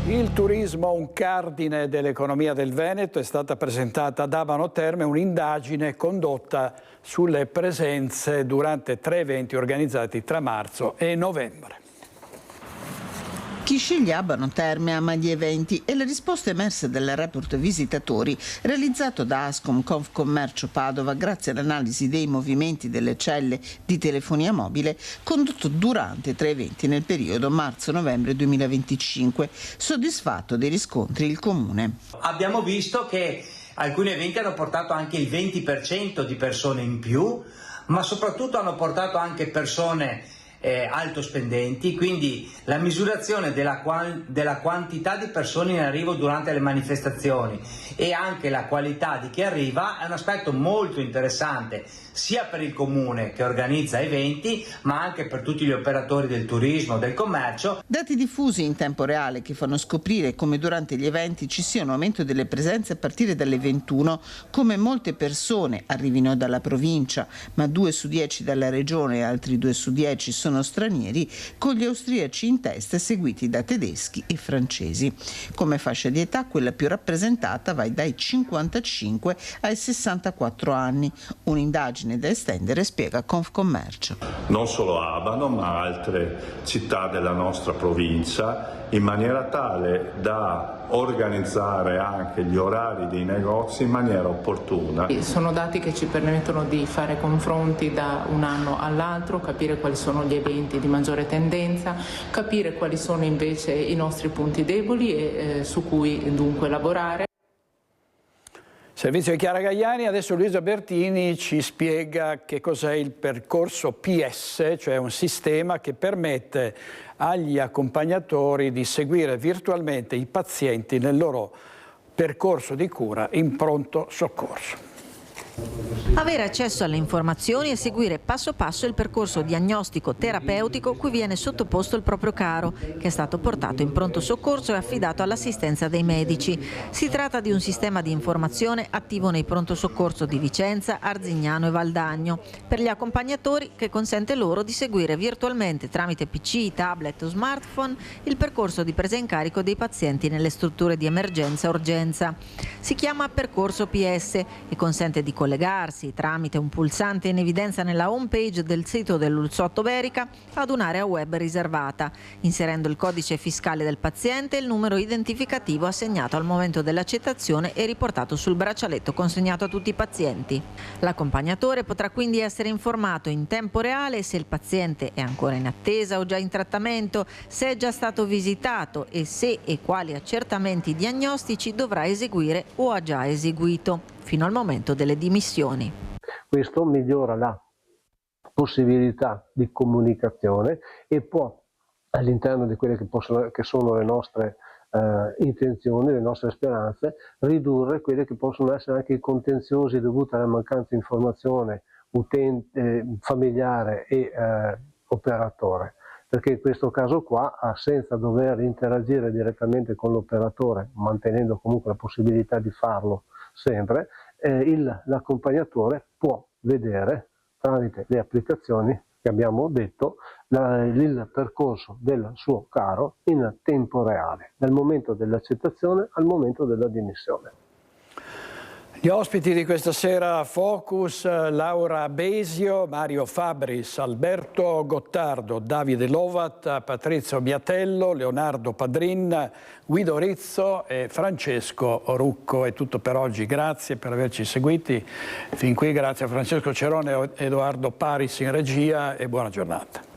Speaker 1: Il turismo, un cardine dell'economia del Veneto, è stata presentata ad Abano Terme un'indagine condotta sulle presenze durante 3 eventi organizzati tra marzo e novembre.
Speaker 7: Chi sceglie Abano Terme ama gli eventi e le risposte emerse dal report visitatori realizzato da Ascom Confcommercio Padova grazie all'analisi dei movimenti delle celle di telefonia mobile condotto durante 3 eventi nel periodo marzo-novembre 2025. Soddisfatto dei riscontri il Comune.
Speaker 11: Abbiamo visto che alcuni eventi hanno portato anche il 20% di persone in più, ma soprattutto hanno portato anche persone alto spendenti, quindi la misurazione della quantità di persone in arrivo durante le manifestazioni e anche la qualità di chi arriva è un aspetto molto interessante sia per il comune che organizza eventi ma anche per tutti gli operatori del turismo, del commercio.
Speaker 7: Dati diffusi in tempo reale che fanno scoprire come durante gli eventi ci sia un aumento delle presenze a partire dalle 21, come molte persone arrivino dalla provincia, ma 2 su 10 dalla regione e altri 2 su 10 sono stranieri, con gli austriaci in testa seguiti da tedeschi e francesi. Come fascia di età quella più rappresentata va dai 55 ai 64 anni. Un'indagine da estendere, spiega Confcommercio.
Speaker 23: Non solo Abano ma altre città della nostra provincia, in maniera tale da organizzare anche gli orari dei negozi in maniera opportuna.
Speaker 24: Sono dati che ci permettono di fare confronti da un anno all'altro, capire quali sono gli eventi di maggiore tendenza, capire quali sono invece i nostri punti deboli e su cui dunque lavorare.
Speaker 1: Servizio di Chiara Gaiani, adesso Luisa Bertini ci spiega che cos'è il percorso PS, cioè un sistema che permette agli accompagnatori di seguire virtualmente i pazienti nel loro percorso di cura in pronto soccorso.
Speaker 25: Avere accesso alle informazioni e seguire passo passo il percorso diagnostico terapeutico cui viene sottoposto il proprio caro, che è stato portato in pronto soccorso e affidato all'assistenza dei medici. Si tratta di un sistema di informazione attivo nei pronto soccorso di Vicenza, Arzignano e Valdagno, per gli accompagnatori, che consente loro di seguire virtualmente tramite PC, tablet o smartphone il percorso di presa in carico dei pazienti nelle strutture di emergenza e urgenza. Si chiama percorso PS e consente di collegarsi tramite un pulsante in evidenza nella home page del sito dell'Uzzotto Berica ad un'area web riservata, inserendo il codice fiscale del paziente e il numero identificativo assegnato al momento dell'accettazione e riportato sul braccialetto consegnato a tutti i pazienti. L'accompagnatore potrà quindi essere informato in tempo reale se il paziente è ancora in attesa o già in trattamento, se è già stato visitato e se e quali accertamenti diagnostici dovrà eseguire o ha già eseguito, fino al momento delle dimissioni.
Speaker 8: Questo migliora la possibilità di comunicazione e può, all'interno di quelle che sono le nostre intenzioni, le nostre speranze, ridurre quelli che possono essere anche i contenziosi dovuti alla mancanza di informazione familiare e operatore, perché in questo caso qua, senza dover interagire direttamente con l'operatore, mantenendo comunque la possibilità di farlo sempre, l'accompagnatore può vedere tramite le applicazioni che abbiamo detto il percorso del suo caro in tempo reale, dal momento dell'accettazione al momento della dimissione.
Speaker 1: Gli ospiti di questa sera Focus: Laura Besio, Mario Fabris, Alberto Gottardo, Davide Lovat, Patrizio Biatello, Leonardo Padrin, Guido Rizzo e Francesco Rucco. È tutto per oggi, grazie per averci seguiti fin qui, grazie a Francesco Cerone e Edoardo Paris in regia e buona giornata.